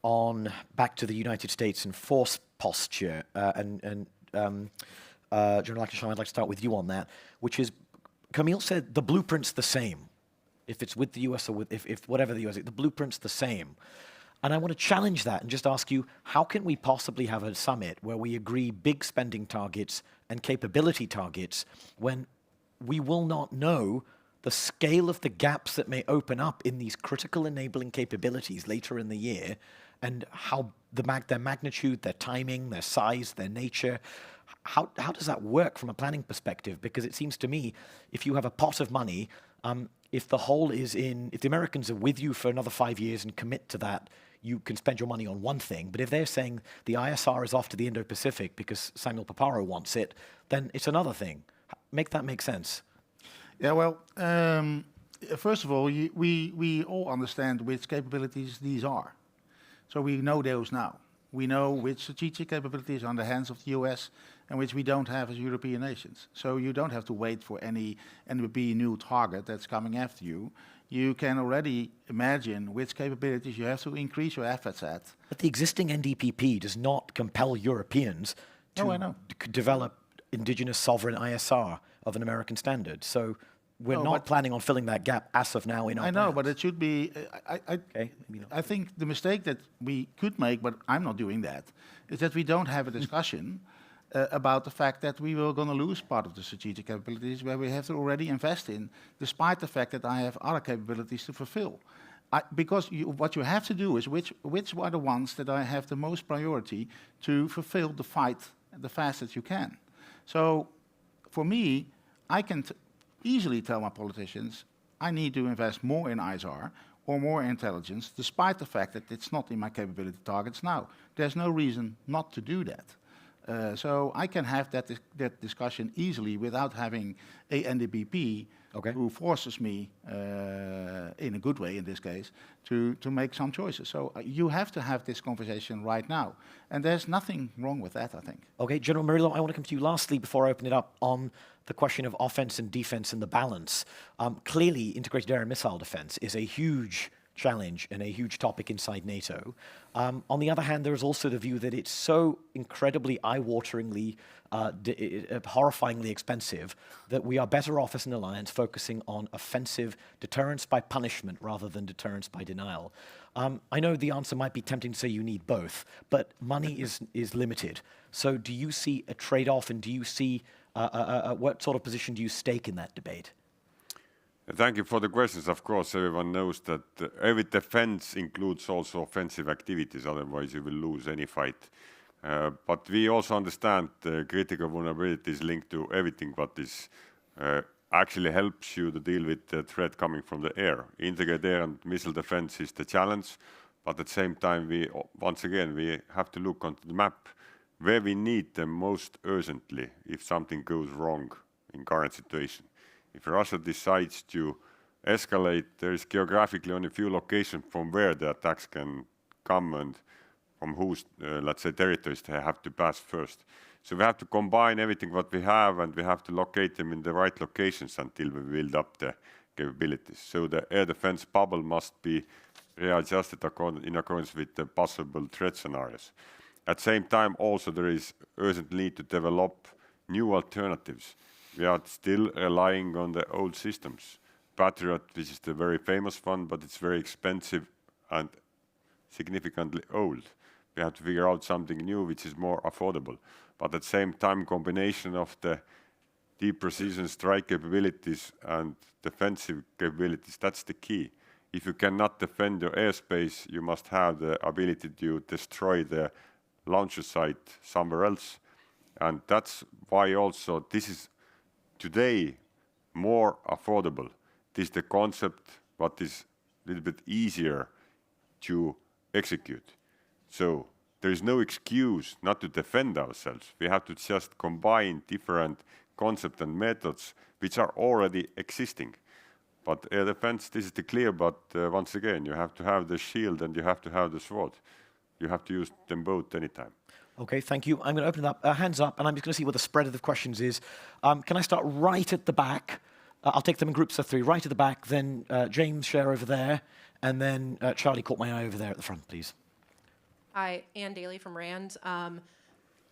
on back to the United States and force posture, and General Eichelsheim, I'd like to start with you on that, which is, Camille said the blueprint's the same. If it's with the US or with, if whatever the US, the blueprint's the same. And I want to challenge that and just ask you, how can we possibly have a summit where we agree big spending targets and capability targets when we will not know the scale of the gaps that may open up in these critical enabling capabilities later in the year, and how their magnitude, their timing, their size, their nature, how does that work from a planning perspective? Because it seems to me, if you have a pot of money, if the whole is if the Americans are with you for another 5 years and commit to that, you can spend your money on one thing. But if they're saying the ISR is off to the Indo-Pacific because Samuel Paparo wants it, then it's another thing. Make that make sense. Yeah, well, first of all, we all understand which capabilities these are. So we know those now. We know which strategic capabilities are in the hands of the US and which we don't have as European nations. So you don't have to wait for any NWP new target that's coming after you. You can already imagine which capabilities you have to increase your efforts at. But the existing NDPP does not compel Europeans to develop indigenous sovereign ISR of an American standard. So we're not planning on filling that gap as of now in our plans. But it should be. I think the mistake that we could make, but I'm not doing that, is that we don't have a discussion about the fact that we were going to lose part of the strategic capabilities where we have to already invest in, despite the fact that I have other capabilities to fulfill. Because what you have to do is which are the ones that I have the most priority to fulfill the fight the fastest you can. So for me, I can easily tell my politicians, I need to invest more in ISR or more intelligence, despite the fact that it's not in my capability targets now. There's no reason not to do that. So I can have that discussion easily without having a NDPP who forces me, in a good way in this case, to make some choices. So you have to have this conversation right now. And there's nothing wrong with that, I think. Okay, General Merilo, I want to come to you lastly before I open it up on the question of offense and defense and the balance. Clearly, integrated air and missile defense is a huge challenge and a huge topic inside NATO. On the other hand, there is also the view that it's so incredibly eye-wateringly, horrifyingly expensive that we are better off as an alliance focusing on offensive deterrence by punishment rather than deterrence by denial. I know the answer might be tempting to say you need both, but money is limited. So do you see a trade-off, and do you see what sort of position do you stake in that debate? Thank you for the questions. Of course, everyone knows that every defense includes also offensive activities, otherwise you will lose any fight. But we also understand the critical vulnerabilities linked to everything what is actually helps you to deal with the threat coming from the air. Integrated air and missile defense is the challenge, but at the same time, once again, we have to look onto the map where we need them most urgently if something goes wrong in current situation. If Russia decides to escalate, there is geographically only a few locations from where the attacks can come and from whose, let's say, territories they have to pass first. So we have to combine everything what we have, and we have to locate them in the right locations until we build up the capabilities. So the air defense bubble must be readjusted in accordance with the possible threat scenarios. At the same time, also there is urgent need to develop new alternatives. We are still relying on the old systems. Patriot, which is the very famous one, but it's very expensive and significantly old. We have to figure out something new which is more affordable. But at the same time, combination of the deep precision strike capabilities and defensive capabilities, that's the key. If you cannot defend your airspace, you must have the ability to destroy the launcher site somewhere else. And that's why also this is today more affordable. This is the concept what is a little bit easier to execute. So there is no excuse not to defend ourselves. We have to just combine different concepts and methods which are already existing. But air defense, this is the clear, but once again, you have to have the shield and you have to have the sword. You have to use them both anytime. Okay, thank you. I'm going to open it up, hands up, and I'm just going to see what the spread of the questions is. Can I start right at the back? I'll take them in groups of three. Right at the back, then James Share over there, and then Charlie caught my eye over there at the front, please. Hi, Ann Daly from RAND.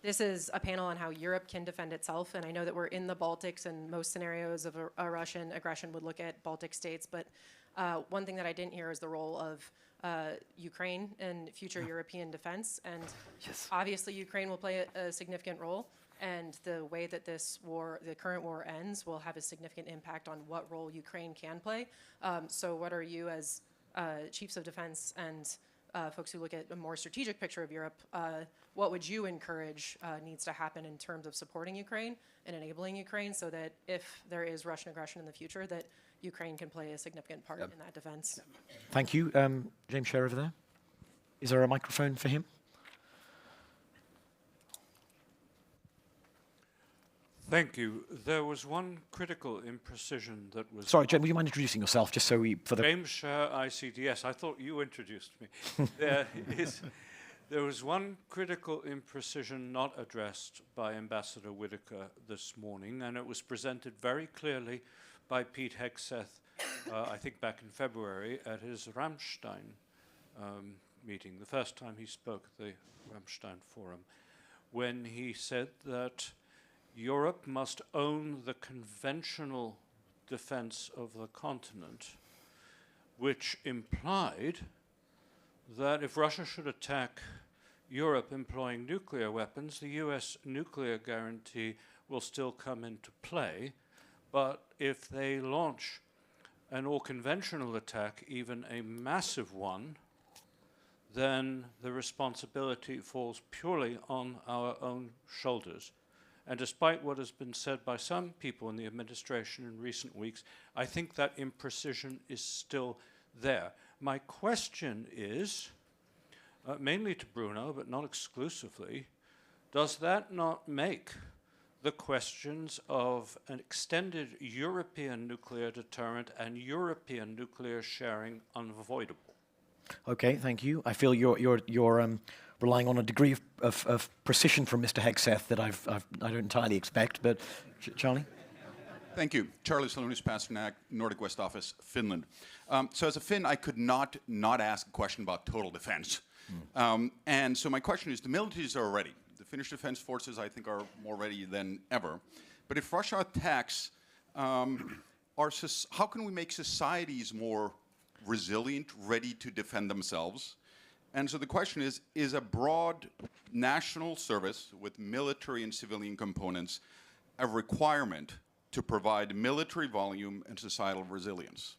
This is a panel on how Europe can defend itself, and I know that we're in the Baltics, and most scenarios of a Russian aggression would look at Baltic states, but one thing that I didn't hear is the role of Ukraine and future European defense, and obviously Ukraine will play a significant role, and the way that this war, the current war ends, will have a significant impact on what role Ukraine can play. So what are you as chiefs of defense and folks who look at a more strategic picture of Europe, what would you encourage needs to happen in terms of supporting Ukraine and enabling Ukraine so that if there is Russian aggression in the future, that Ukraine can play a significant part in that defense? Thank you. James Share over there. Is there a microphone for him? Thank you. There was one critical imprecision that was... Sorry, James, would you mind introducing yourself, just so we... for the James Share, ICDS. I thought you introduced me. There was one critical imprecision not addressed by Ambassador Whitaker this morning, and it was presented very clearly by Pete Hegseth, I think back in February, at his Ramstein meeting, the first time he spoke at the Ramstein Forum, when he said that Europe must own the conventional defense of the continent, which implied that if Russia should attack Europe employing nuclear weapons, the US nuclear guarantee will still come into play. But if they launch an all-conventional attack, even a massive one, then the responsibility falls purely on our own shoulders. And despite what has been said by some people in the administration in recent weeks, I think that imprecision is still there. My question is, mainly to Bruno, but not exclusively, does that not make the questions of an extended European nuclear deterrent and European nuclear sharing unavoidable? Okay, thank you. I feel you're relying on a degree of precision from Mr. Hegseth that I don't entirely expect, but Charlie? Thank you. Charlie Salonis, Pasternak, Nordic West Office, Finland. So as a Finn, I could not ask a question about total defense. And so my question is, the militaries are ready. The Finnish defense forces, I think, are more ready than ever. But if Russia attacks, how can we make societies more resilient, ready to defend themselves? And so the question is a broad national service with military and civilian components a requirement to provide military volume and societal resilience?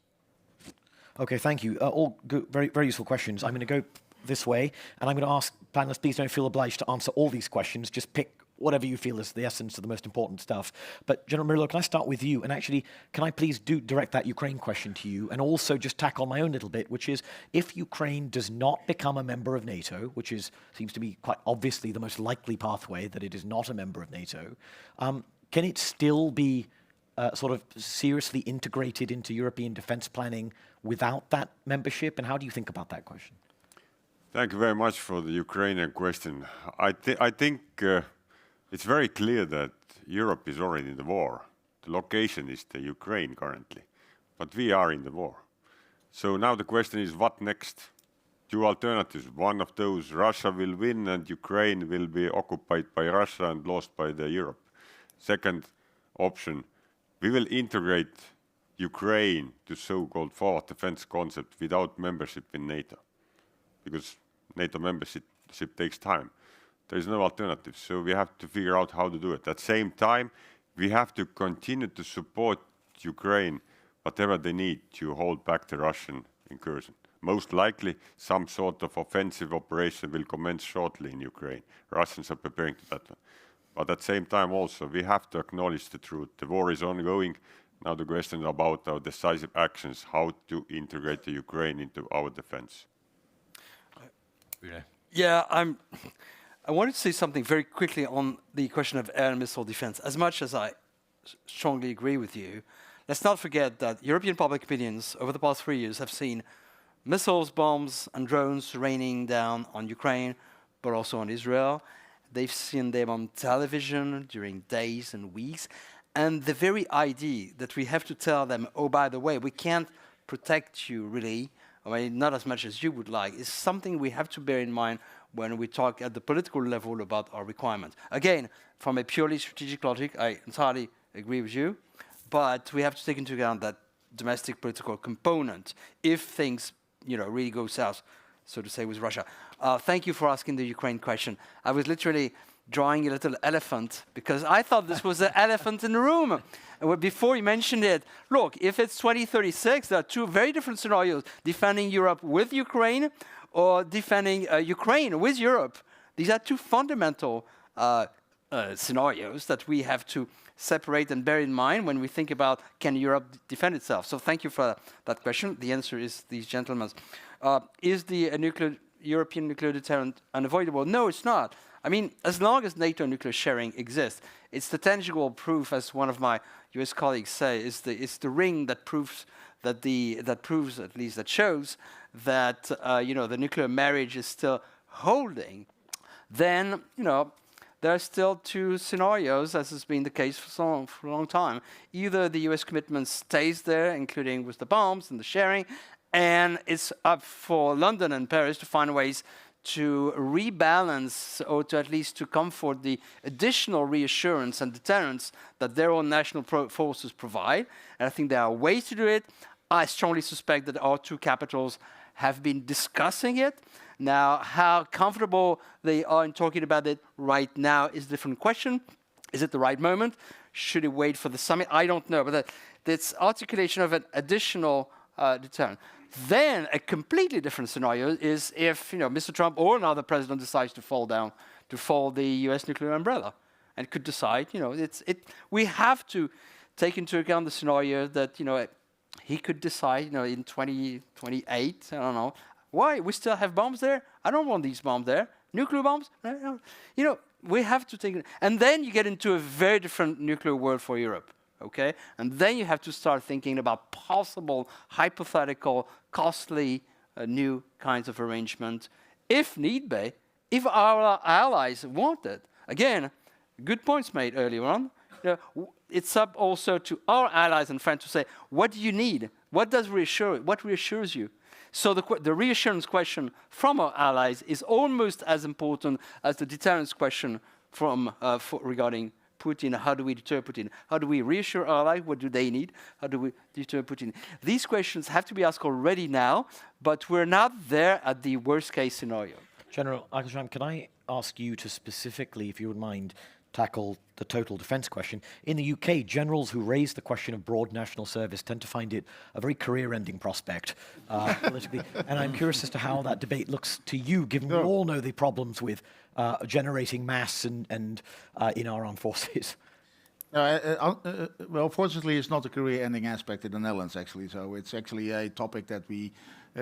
Okay, thank you. All good, very, very useful questions. I'm going to go this way, and I'm going to ask panelists, please don't feel obliged to answer all these questions. Just pick whatever you feel is the essence of the most important stuff. But General Merilo, can I start with you? And actually, can I please direct that Ukraine question to you, and also just tack on my own little bit, which is, if Ukraine does not become a member of NATO, which seems to be quite obviously the most likely pathway, that it is not a member of NATO, can it still be sort of seriously integrated into European defense planning without that membership? And how do you think about that question? Thank you very much for the Ukrainian question. I think it's very clear that Europe is already in the war. The location is the Ukraine currently, but we are in the war. So now the question is, what next? Two alternatives. One of those, Russia will win and Ukraine will be occupied by Russia and lost by the Europe. Second option, we will integrate Ukraine to so-called forward defense concept without membership in NATO, because NATO membership takes time. There is no alternative, so we have to figure out how to do it. At the same time, we have to continue to support Ukraine, whatever they need to hold back the Russian incursion. Most likely, some sort of offensive operation will commence shortly in Ukraine. Russians are preparing for that one. But at the same time also, we have to acknowledge the truth. The war is ongoing. Now the question is about our decisive actions, how to integrate the Ukraine into our defense. Yeah, I wanted to say something very quickly on the question of air and missile defense. As much as I strongly agree with you, let's not forget that European public opinions over the past 3 years have seen missiles, bombs, and drones raining down on Ukraine, but also on Israel. They've seen them on television during days and weeks. And the very idea that we have to tell them, oh, by the way, we can't protect you really, I mean, not as much as you would like, is something we have to bear in mind when we talk at the political level about our requirements. Again, from a purely strategic logic, I entirely agree with you, but we have to take into account that domestic political component if things, really go south, so to say, with Russia. Thank you for asking the Ukraine question. I was literally drawing a little elephant because I thought this was the elephant in the room. And before you mentioned it, look, if it's 2036, there are two very different scenarios: defending Europe with Ukraine or defending Ukraine with Europe. These are two fundamental scenarios that we have to separate and bear in mind when we think about can Europe defend itself. So thank you for that question. The answer is these gentlemen's. Is the European nuclear deterrent unavoidable? No, it's not. I mean, as long as NATO nuclear sharing exists, it's the tangible proof, as one of my US colleagues say, it's the ring that proves that shows that the nuclear marriage is still holding. Then there are still two scenarios, as has been the case for a long time. Either the US commitment stays there, including with the bombs and the sharing, and it's up for London and Paris to find ways to rebalance, or to at least to comfort the additional reassurance and deterrence that their own national forces provide. And I think there are ways to do it. I strongly suspect that our two capitals have been discussing it. Now, how comfortable they are in talking about it right now is a different question. Is it the right moment? Should it wait for the summit? I don't know. But that's articulation of an additional deterrent. Then a completely different scenario is if Mr. Trump or another president decides to fall the U.S. nuclear umbrella, and could decide. We have to take into account the scenario that he could decide in 2028. I don't know why we still have bombs there. I don't want these bombs there. Nuclear bombs. We have to take it, and then you get into a very different nuclear world for Europe. Okay, and then you have to start thinking about possible, hypothetical, costly, new kinds of arrangement, if need be, if our allies want it. Again, good points made earlier on. it's up also to our allies and friends to say, what do you need? What reassures you? So the reassurance question from our allies is almost as important as the deterrence question regarding Putin. How do we deter Putin? How do we reassure our allies? What do they need? How do we deter Putin? These questions have to be asked already now, but we're not there at the worst case scenario. General Eichelsheim, can I ask you to specifically, if you would mind, tackle the total defence question? In the UK, generals who raise the question of broad national service tend to find it a very career-ending prospect politically. And I'm curious as to how that debate looks to you, given we all know the problems with generating mass and in our armed forces. Well, fortunately, it's not a career-ending aspect in the Netherlands, actually. So it's actually a topic that we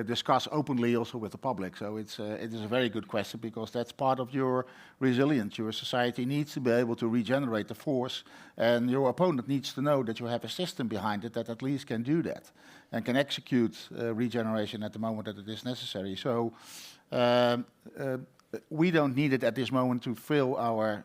discuss openly also with the public. So it is a very good question, because that's part of your resilience. Your society needs to be able to regenerate the force, and your opponent needs to know that you have a system behind it that at least can do that and can execute regeneration at the moment that it is necessary. So we don't need it at this moment to fill our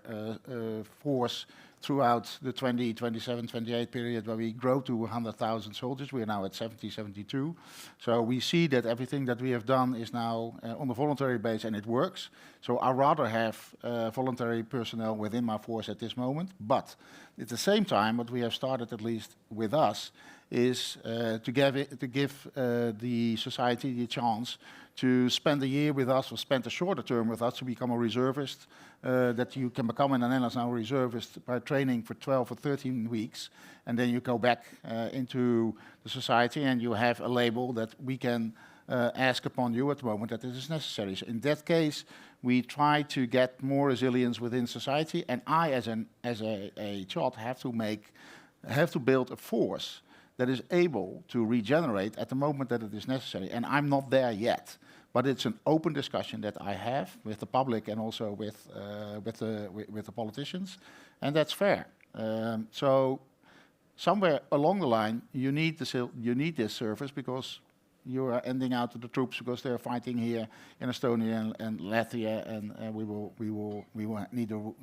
force throughout the 2027, 28 period, where we grow to 100,000 soldiers. We are now at 70, 72. So we see that everything that we have done is now on a voluntary base, and it works. So I'd rather have voluntary personnel within my force at this moment. But at the same time, what we have started, at least with us, is to give the society the chance to spend a year with us, or spend a shorter term with us, to become a reservist. That you can become in the Netherlands now a reservist by training for 12 or 13 weeks, and then you go back into the society, and you have a label that we can ask upon you at the moment that it is necessary. So in that case, we try to get more resilience within society, and I, as a child, have to build a force that is able to regenerate at the moment that it is necessary. And I'm not there yet. But it's an open discussion that I have with the public and also with the politicians, and that's fair. So somewhere along the line, you need this service, because you are ending out the troops because they're fighting here in Estonia and Latvia, and we will need to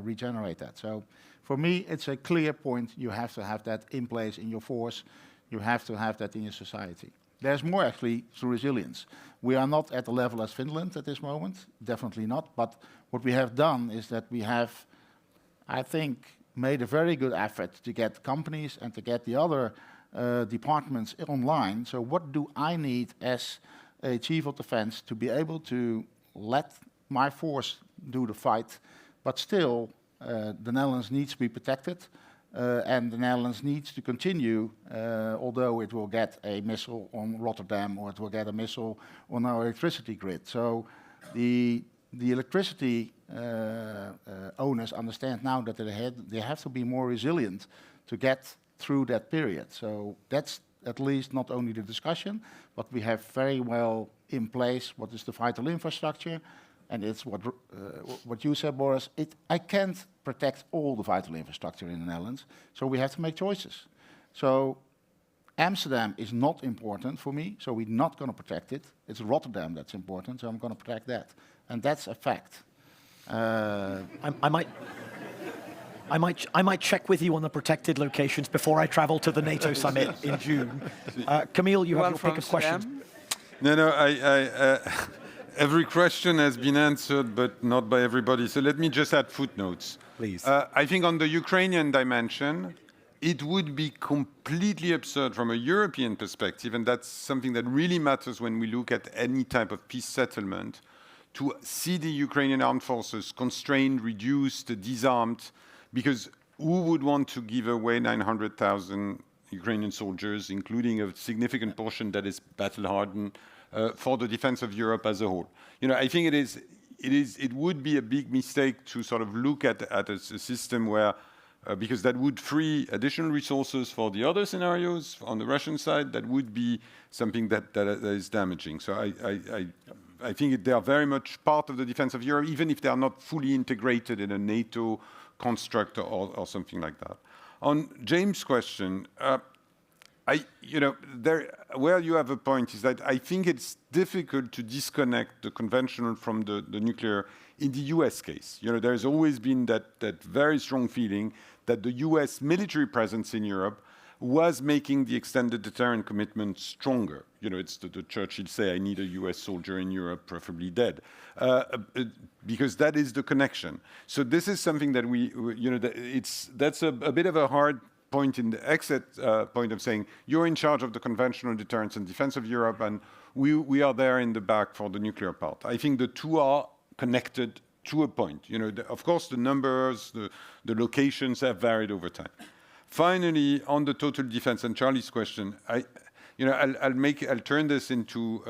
regenerate that. So for me, it's a clear point. You have to have that in place in your force. You have to have that in your society. There's more actually to resilience. We are not at the level as Finland at this moment, definitely not. But what we have done is that we have, I think, made a very good effort to get companies and to get the other departments online. So what do I need as a chief of defense to be able to let my force do the fight, but still the Netherlands needs to be protected. And the Netherlands needs to continue, although it will get a missile on Rotterdam, or it will get a missile on our electricity grid. So the electricity owners understand now that they have to be more resilient to get through that period. So that's at least not only the discussion, but we have very well in place what is the vital infrastructure. And it's what you said, Boris. I can't protect all the vital infrastructure in the Netherlands, so we have to make choices. So Amsterdam is not important for me, so we're not going to protect it. It's Rotterdam that's important, so I'm going to protect that, and that's a fact. I might check with you on the protected locations before I travel to the NATO summit in June. Camille, you have your pick of questions. No, every question has been answered, but not by everybody. So let me just add footnotes. Please. I think on the Ukrainian dimension, it would be completely absurd from a European perspective, and that's something that really matters when we look at any type of peace settlement, to see the Ukrainian armed forces constrained, reduced, disarmed, because who would want to give away 900,000 Ukrainian soldiers, including a significant portion that is battle-hardened, for the defense of Europe as a whole? You know, I think it would be a big mistake to sort of look at a system where, because that would free additional resources for the other scenarios on the Russian side, that would be something that is damaging. So I think they are very much part of the defense of Europe, even if they are not fully integrated in a NATO construct or something like that. On James' question, where you have a point is that I think it's difficult to disconnect the conventional from the nuclear in the US case. There's always been that very strong feeling that the US military presence in Europe was making the extended deterrent commitment stronger. It's the Churchill say, I need a US soldier in Europe, preferably dead, because that is the connection. So this is something that that's a bit of a hard point in the exit point of saying, you're in charge of the conventional deterrence and defense of Europe, and we are there in the back for the nuclear part. I think the two are connected to a point. Of course, the numbers, the locations have varied over time. Finally, on the total defense and Charlie's question, I'll turn this into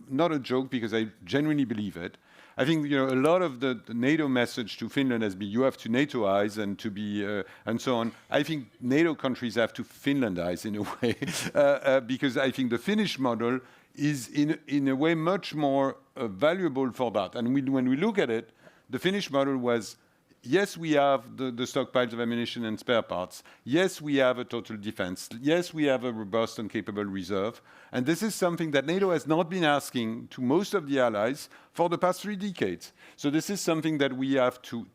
not a joke because I genuinely believe it. I think a lot of the NATO message to Finland has been you have to NATOize and to be and so on. I think NATO countries have to Finlandize in a way because I think the Finnish model is in a way much more valuable for that. And when we look at it, the Finnish model was, yes, we have the stockpiles of ammunition and spare parts. Yes, we have a total defense. Yes, we have a robust and capable reserve. And this is something that NATO has not been asking to most of the allies for the past 3 decades. So this is something that we have to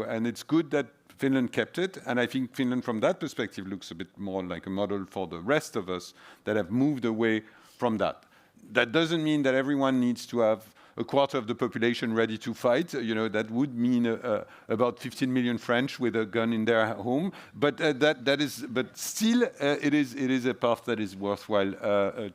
and it's good that Finland kept it. And I think Finland, from that perspective, looks a bit more like a model for the rest of us that have moved away from that. That doesn't mean that everyone needs to have a quarter of the population ready to fight. That would mean about 15 million French with a gun in their home. But but still, it is a path that is worthwhile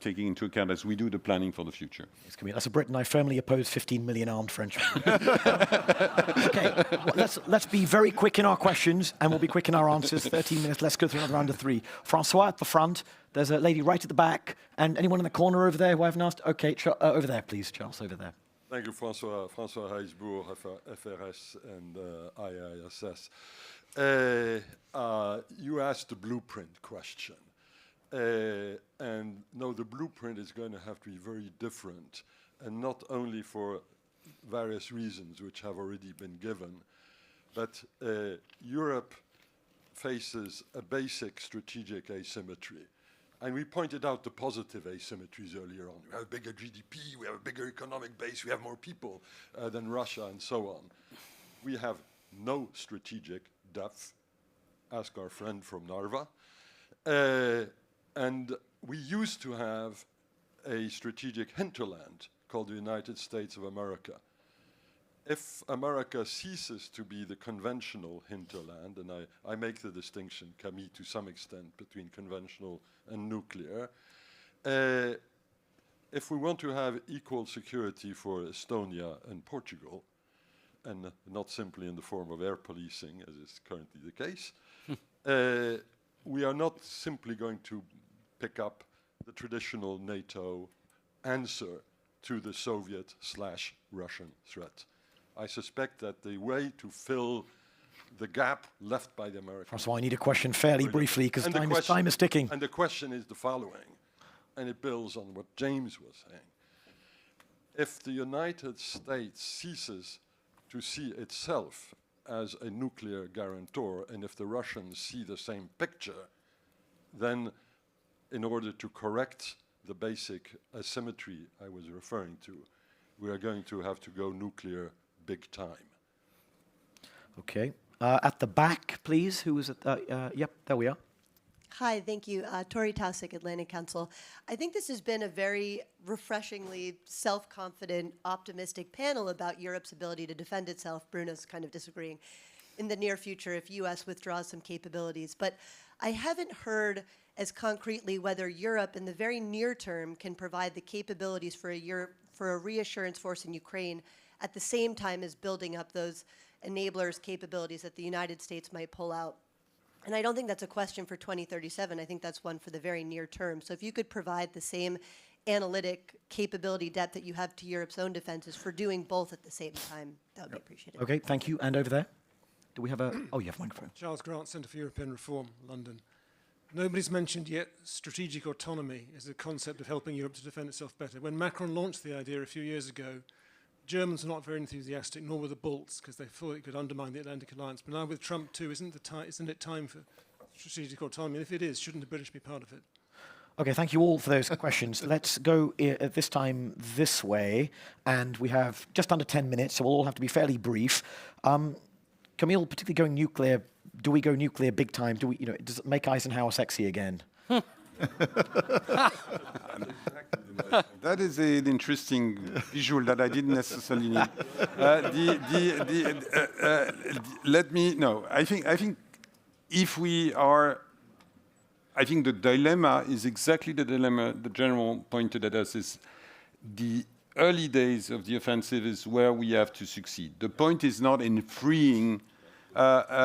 taking into account as we do the planning for the future. Yes, Camille. As a Briton, I firmly oppose 15 million armed Frenchmen. Okay, well, let's be very quick in our questions, and we'll be quick in our answers. 13 minutes. Let's go through another round of 3. Francois at the front. There's a lady right at the back, and anyone in the corner over there who I haven't asked. Okay, over there, please, Charles, over there. Thank you, François. François Heisbourg, FRS and IISS. You asked the blueprint question. And no, the blueprint is going to have to be very different, and not only for various reasons which have already been given, but Europe faces a basic strategic asymmetry. And we pointed out the positive asymmetries earlier on. We have a bigger GDP, we have a bigger economic base, we have more people than Russia, and so on. We have no strategic depth. Ask our friend from Narva. And we used to have a strategic hinterland called the United States of America. If America ceases to be the conventional hinterland, and I make the distinction, Camille, to some extent, between conventional and nuclear, if we want to have equal security for Estonia and Portugal, and not simply in the form of air policing, as is currently the case, we are not simply going to pick up the traditional NATO answer to the Soviet/Russian threat. I suspect that the way to fill the gap left by the Americans... Francois, I need a question fairly briefly, because time is ticking. And the question is the following, and it builds on what James was saying. If the United States ceases to see itself as a nuclear guarantor, and if the Russians see the same picture, then in order to correct the basic asymmetry I was referring to, we are going to have to go nuclear big time. Okay. At the back, please. Who was it? Yep, there we are. Hi, thank you. Tori Taussig, Atlantic Council. I think this has been a very refreshingly self-confident, optimistic panel about Europe's ability to defend itself. Bruno's kind of disagreeing. In the near future, if U.S. withdraws some capabilities. But I haven't heard as concretely whether Europe in the very near term can provide the capabilities for a reassurance force in Ukraine at the same time as building up those enablers, capabilities that the United States might pull out. And I don't think that's a question for 2037. I think that's one for the very near term. So if you could provide the same analytic capability depth that you have to Europe's own defenses for doing both at the same time, that would be appreciated. Okay, thank you. And over there? Do we have a... Oh, you have a microphone. Charles Grant, Centre for European Reform, London. Nobody's mentioned yet strategic autonomy as a concept of helping Europe to defend itself better. When Macron launched the idea a few years ago, Germans were not very enthusiastic, nor were the Balts, because they thought it could undermine the Atlantic Alliance. But now with Trump too, isn't it time for strategic autonomy? And if it is, shouldn't the British be part of it? Okay, thank you all for those questions. Let's go at this time this way, and we have just under 10 minutes, so we'll all have to be fairly brief. Camille, particularly going nuclear, do we go nuclear big time? Do we, does it make Eisenhower sexy again? That is an interesting visual that I didn't necessarily need. Let me no. I think if we are, I think the dilemma is exactly the dilemma the general pointed at us. Is the early days of the offensive is where we have to succeed. The point is not in freeing the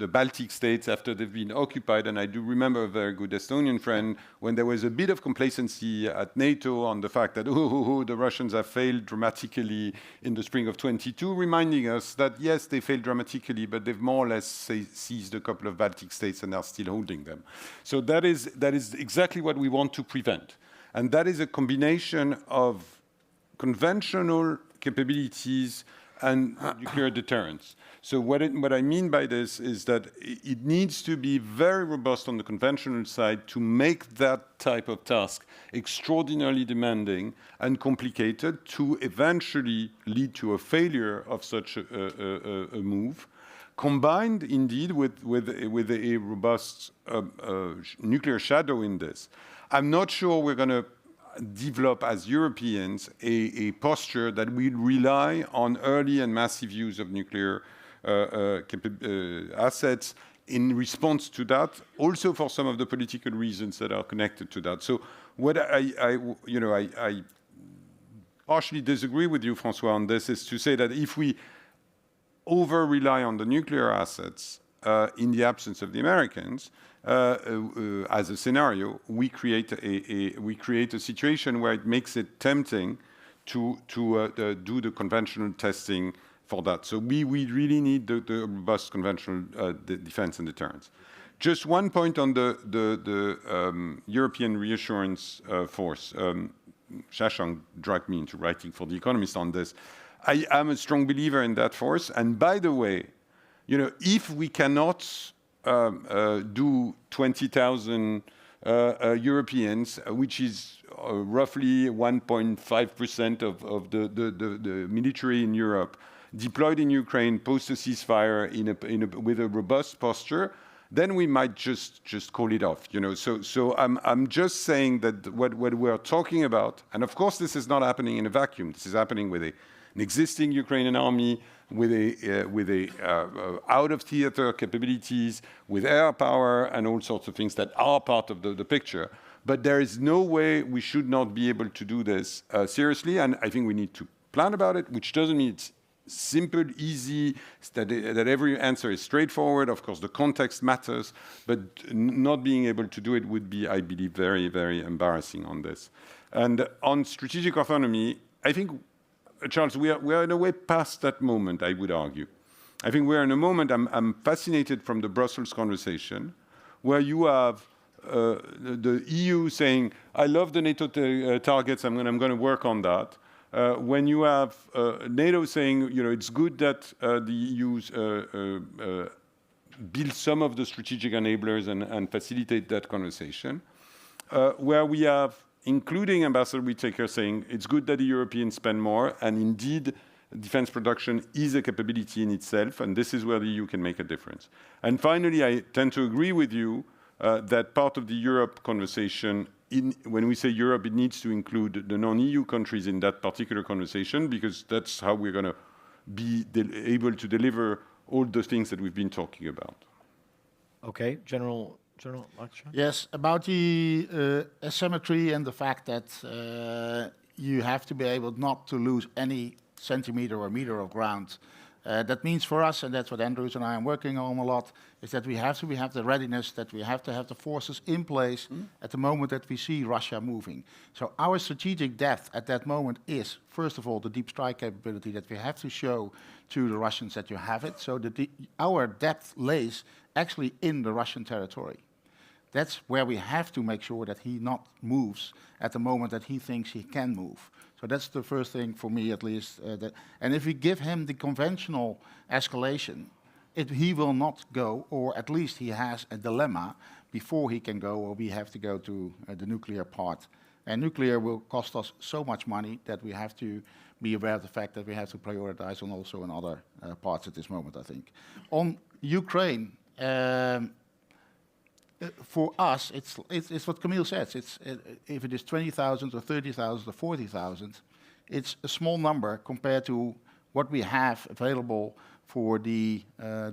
Baltic states after they've been occupied. And I do remember a very good Estonian friend when there was a bit of complacency at NATO on the fact that the Russians have failed dramatically in the spring of 22, reminding us that yes, they failed dramatically, but they've more or less seized a couple of Baltic states and are still holding them. So that is exactly what we want to prevent. And that is a combination of conventional capabilities and nuclear deterrence. So what I mean by this is that it needs to be very robust on the conventional side to make that type of task extraordinarily demanding and complicated to eventually lead to a failure of such a move, combined indeed with a robust nuclear shadow in this. I'm not sure we're going to develop as Europeans a posture that will rely on early and massive use of nuclear assets in response to that, also for some of the political reasons that are connected to that. So what I partially disagree with you, François, on this, is to say that if we over-rely on the nuclear assets in the absence of the Americans, as a scenario, we create a situation where it makes it tempting to do the conventional testing for that. So we really need the robust conventional defense and deterrence. Just one point on the European reassurance force. Shashank dragged me into writing for The Economist on this. I am a strong believer in that force. And by the way, if we cannot do 20,000 Europeans, which is roughly 1.5% of the military in Europe, deployed in Ukraine post a ceasefire with a robust posture, then we might just call it off. So I'm just saying that what we're talking about, and of course this is not happening in a vacuum. This is happening with an existing Ukrainian army, with out of theater capabilities, with air power and all sorts of things that are part of the picture. But there is no way we should not be able to do this seriously, and I think we need to plan about it, which doesn't mean it's simple, easy, that every answer is straightforward. Of course, the context matters, but not being able to do it would be, I believe, very, very embarrassing on this. And on strategic autonomy, I think, Charles, we are in a way past that moment, I would argue. I think we're in a moment, I'm fascinated from the Brussels conversation, where you have the EU saying, I love the NATO targets, I'm going to work on that. When you have NATO saying, it's good that the EU's build some of the strategic enablers and facilitate that conversation, where we have, including Ambassador Whittaker, saying it's good that the Europeans spend more, and indeed, defense production is a capability in itself, and this is where the EU can make a difference. And finally, I tend to agree with you that part of the Europe conversation, when we say Europe, it needs to include the non-EU countries in that particular conversation, because that's how we're going to be able to deliver all the things that we've been talking about. Okay, General Eichelsheim? Yes, about the asymmetry and the fact that you have to be able not to lose any centimeter or meter of ground. That means for us, and that's what Andrus and I are working on a lot, is that we have the readiness, that we have to have the forces in place at the moment that we see Russia moving. So our strategic depth at that moment is, first of all, the deep strike capability that we have to show to the Russians that you have it. So our depth lays actually in the Russian territory. That's where we have to make sure that he not moves at the moment that he thinks he can move. So that's the first thing for me, at least. And if we give him the conventional escalation, he will not go, or at least he has a dilemma before he can go, or we have to go to the nuclear part. And nuclear will cost us so much money that we have to be aware of the fact that we have to prioritize on also in other parts at this moment, I think. On Ukraine, for us, it's what Camille says. If it is 20,000 or 30,000 or 40,000, it's a small number compared to what we have available for the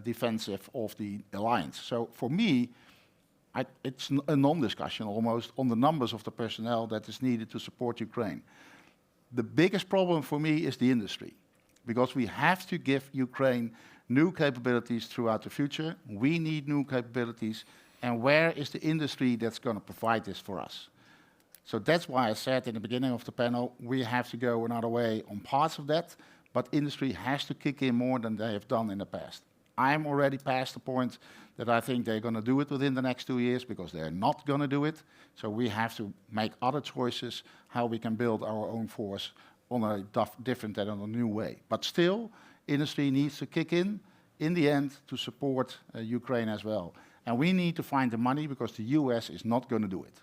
defensive of the alliance. So for me, it's a non-discussion almost on the numbers of the personnel that is needed to support Ukraine. The biggest problem for me is the industry, because we have to give Ukraine new capabilities throughout the future. We need new capabilities, and where is the industry that's going to provide this for us? So that's why I said in the beginning of the panel, we have to go another way on parts of that, but industry has to kick in more than they have done in the past. I'm already past the point that I think they're going to do it within the next 2 years, because they're not going to do it. So we have to make other choices how we can build our own force on a different and on a new way. But still, industry needs to kick in the end, to support Ukraine as well. And we need to find the money, because the US is not going to do it.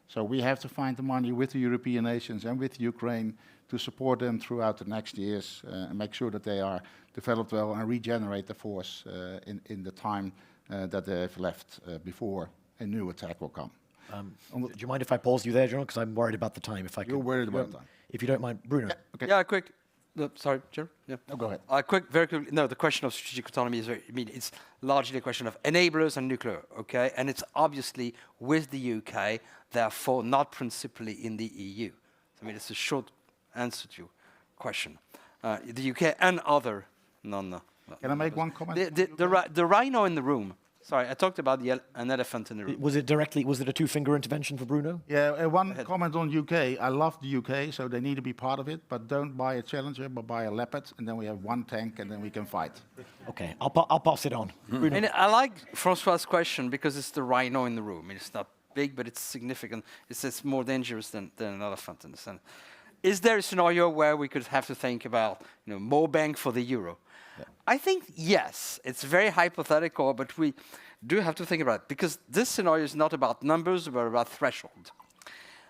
So we have to find the money with the European nations and with Ukraine to support them throughout the next years and make sure that they are developed well and regenerate the force in the time that they have left before a new attack will come. Do you mind if I pause you there, General? Because I'm worried about the time. If I You're worried about time. If you don't mind, Bruno. Yeah, okay. Yeah, quick. Sorry, Chair. Yeah. No, go ahead. Very quickly. No, the question of strategic autonomy is very. I mean, it's largely a question of enablers and nuclear. Okay, and it's obviously with the UK, therefore not principally in the EU. I mean, it's a short answer to your question. The UK and other non. Can I make one comment? The rhino in the room. Sorry, I talked about an elephant in the room. Was it a two-finger intervention for Bruno? Yeah, one comment on UK. I love the UK, so they need to be part of it, but don't buy a Challenger, but buy a Leopard, and then we have one tank, and then we can fight. Okay, I'll pass it on. Bruno. And I like Francois' question because it's the rhino in the room. It's not big, but it's significant. It's more dangerous than an elephant in the sense. Is there a scenario where we could have to think about more bang for the euro? Yeah. I think yes. It's very hypothetical, but we do have to think about it, because this scenario is not about numbers, but about threshold.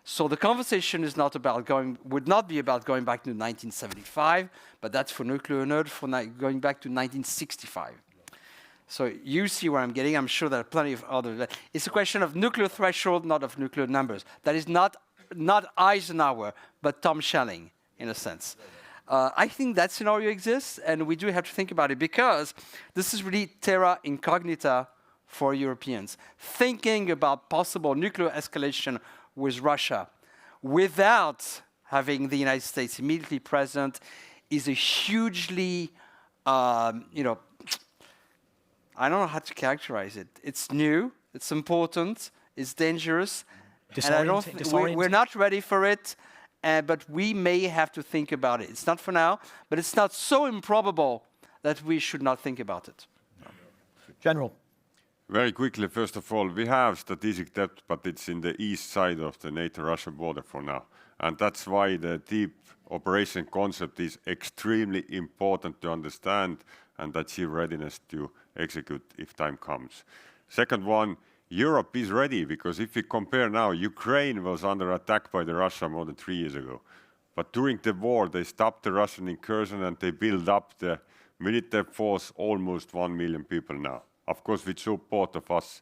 So the conversation is would not be about going back to 1975, but that's for nuclear nerd, for going back to 1965. So you see where I'm getting. I'm sure there are plenty of other. It's a question of nuclear threshold, not of nuclear numbers. That is not Eisenhower, but Tom Schelling, in a sense. I think that scenario exists, and we do have to think about it, because this is really terra incognita for Europeans. Thinking about possible nuclear escalation with Russia without having the United States immediately present is a hugely, I don't know how to characterize it. It's new, it's important, it's dangerous, and we're not ready for it. But we may have to think about it. It's not for now, but it's not so improbable that we should not think about it. General. Very quickly, first of all, we have strategic depth, but it's in the east side of the NATO-Russia border for now. And that's why the deep operation concept is extremely important to understand and achieve readiness to execute if time comes. Second one, Europe is ready, because if we compare now, Ukraine was under attack by the Russia more than 3 years ago. But during the war, they stopped the Russian incursion and they built up the military force, almost 1 million people now. Of course, with support of us.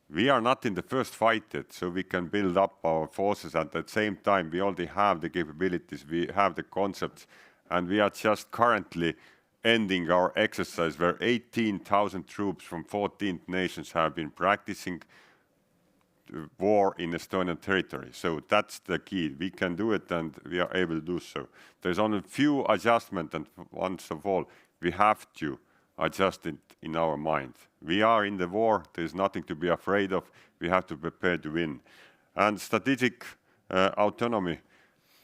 We are not in the first fight yet, so we can build up our forces. At the same time, we already have the capabilities, we have the concepts, and we are just currently ending our exercise where 18,000 troops from 14 nations have been practicing war in Estonian territory. So that's the key. We can do it, and we are able to do so. There's only a few adjustments, and once of all, we have to adjust it in our mind. We are in the war. There's nothing to be afraid of. We have to prepare to win. And strategic autonomy.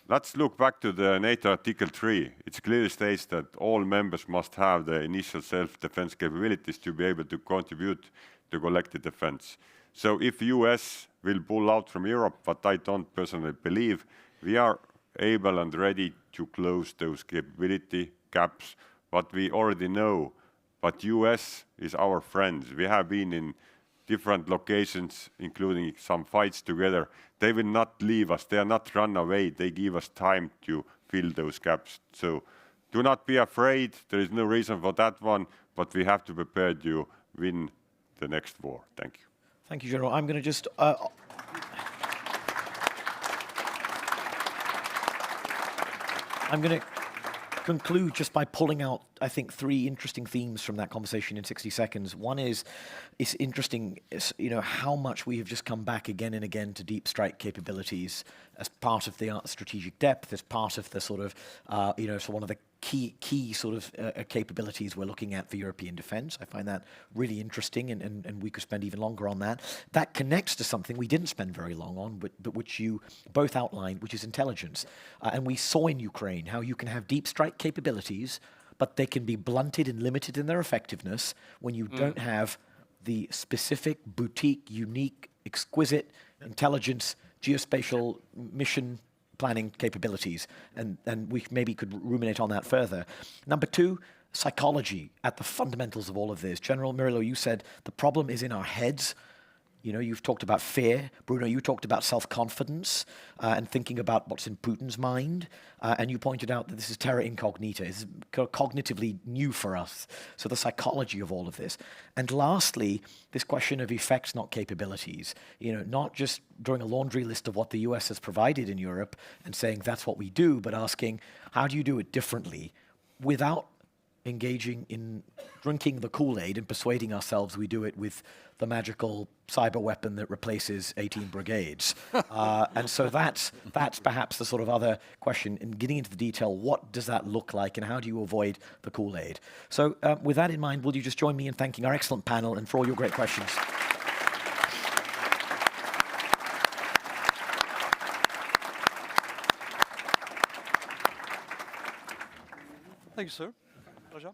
Let's look back to the NATO Article 3. It clearly states that all members must have the initial self-defense capabilities to be able to contribute to collective defense. So if US will pull out from Europe, what I don't personally believe, we are able and ready to close those capability gaps. But we already know but US is our friends. We have been in different locations, including some fights together. They will not leave us. They are not run away. They give us time to fill those gaps. So do not be afraid. There is no reason for that one, but we have to prepare to win the next war. Thank you. Thank you, General. I'm going to just... I'm going to conclude just by pulling out, I think, 3 interesting themes from that conversation in 60 seconds. One is, it's interesting, how much we have just come back again and again to deep strike capabilities as part of the strategic depth, as part of the sort of, so one of the key sort of capabilities we're looking at for European defence. I find that really interesting, and we could spend even longer on that. That connects to something we didn't spend very long on, but which you both outlined, which is intelligence. And we saw in Ukraine how you can have deep strike capabilities, but they can be blunted and limited in their effectiveness when you don't have the specific, boutique, unique, exquisite intelligence, geospatial mission planning capabilities, and we maybe could ruminate on that further. Number 2, psychology at the fundamentals of all of this. General Merilo, you said the problem is in our heads. You've talked about fear. Bruno, you talked about self-confidence and thinking about what's in Putin's mind. And you pointed out that this is terra incognita. It's cognitively new for us. So the psychology of all of this. And lastly, this question of effects, not capabilities. Not just drawing a laundry list of what the US has provided in Europe and saying that's what we do, but asking how do you do it differently without engaging in drinking the Kool-Aid and persuading ourselves we do it with the magical cyber weapon that replaces 18 brigades. And so that's perhaps the sort of other question, in getting into the detail, what does that look like and how do you avoid the Kool-Aid? So with that in mind, will you just join me in thanking our excellent panel and for all your great questions? Thank you, sir. Pleasure.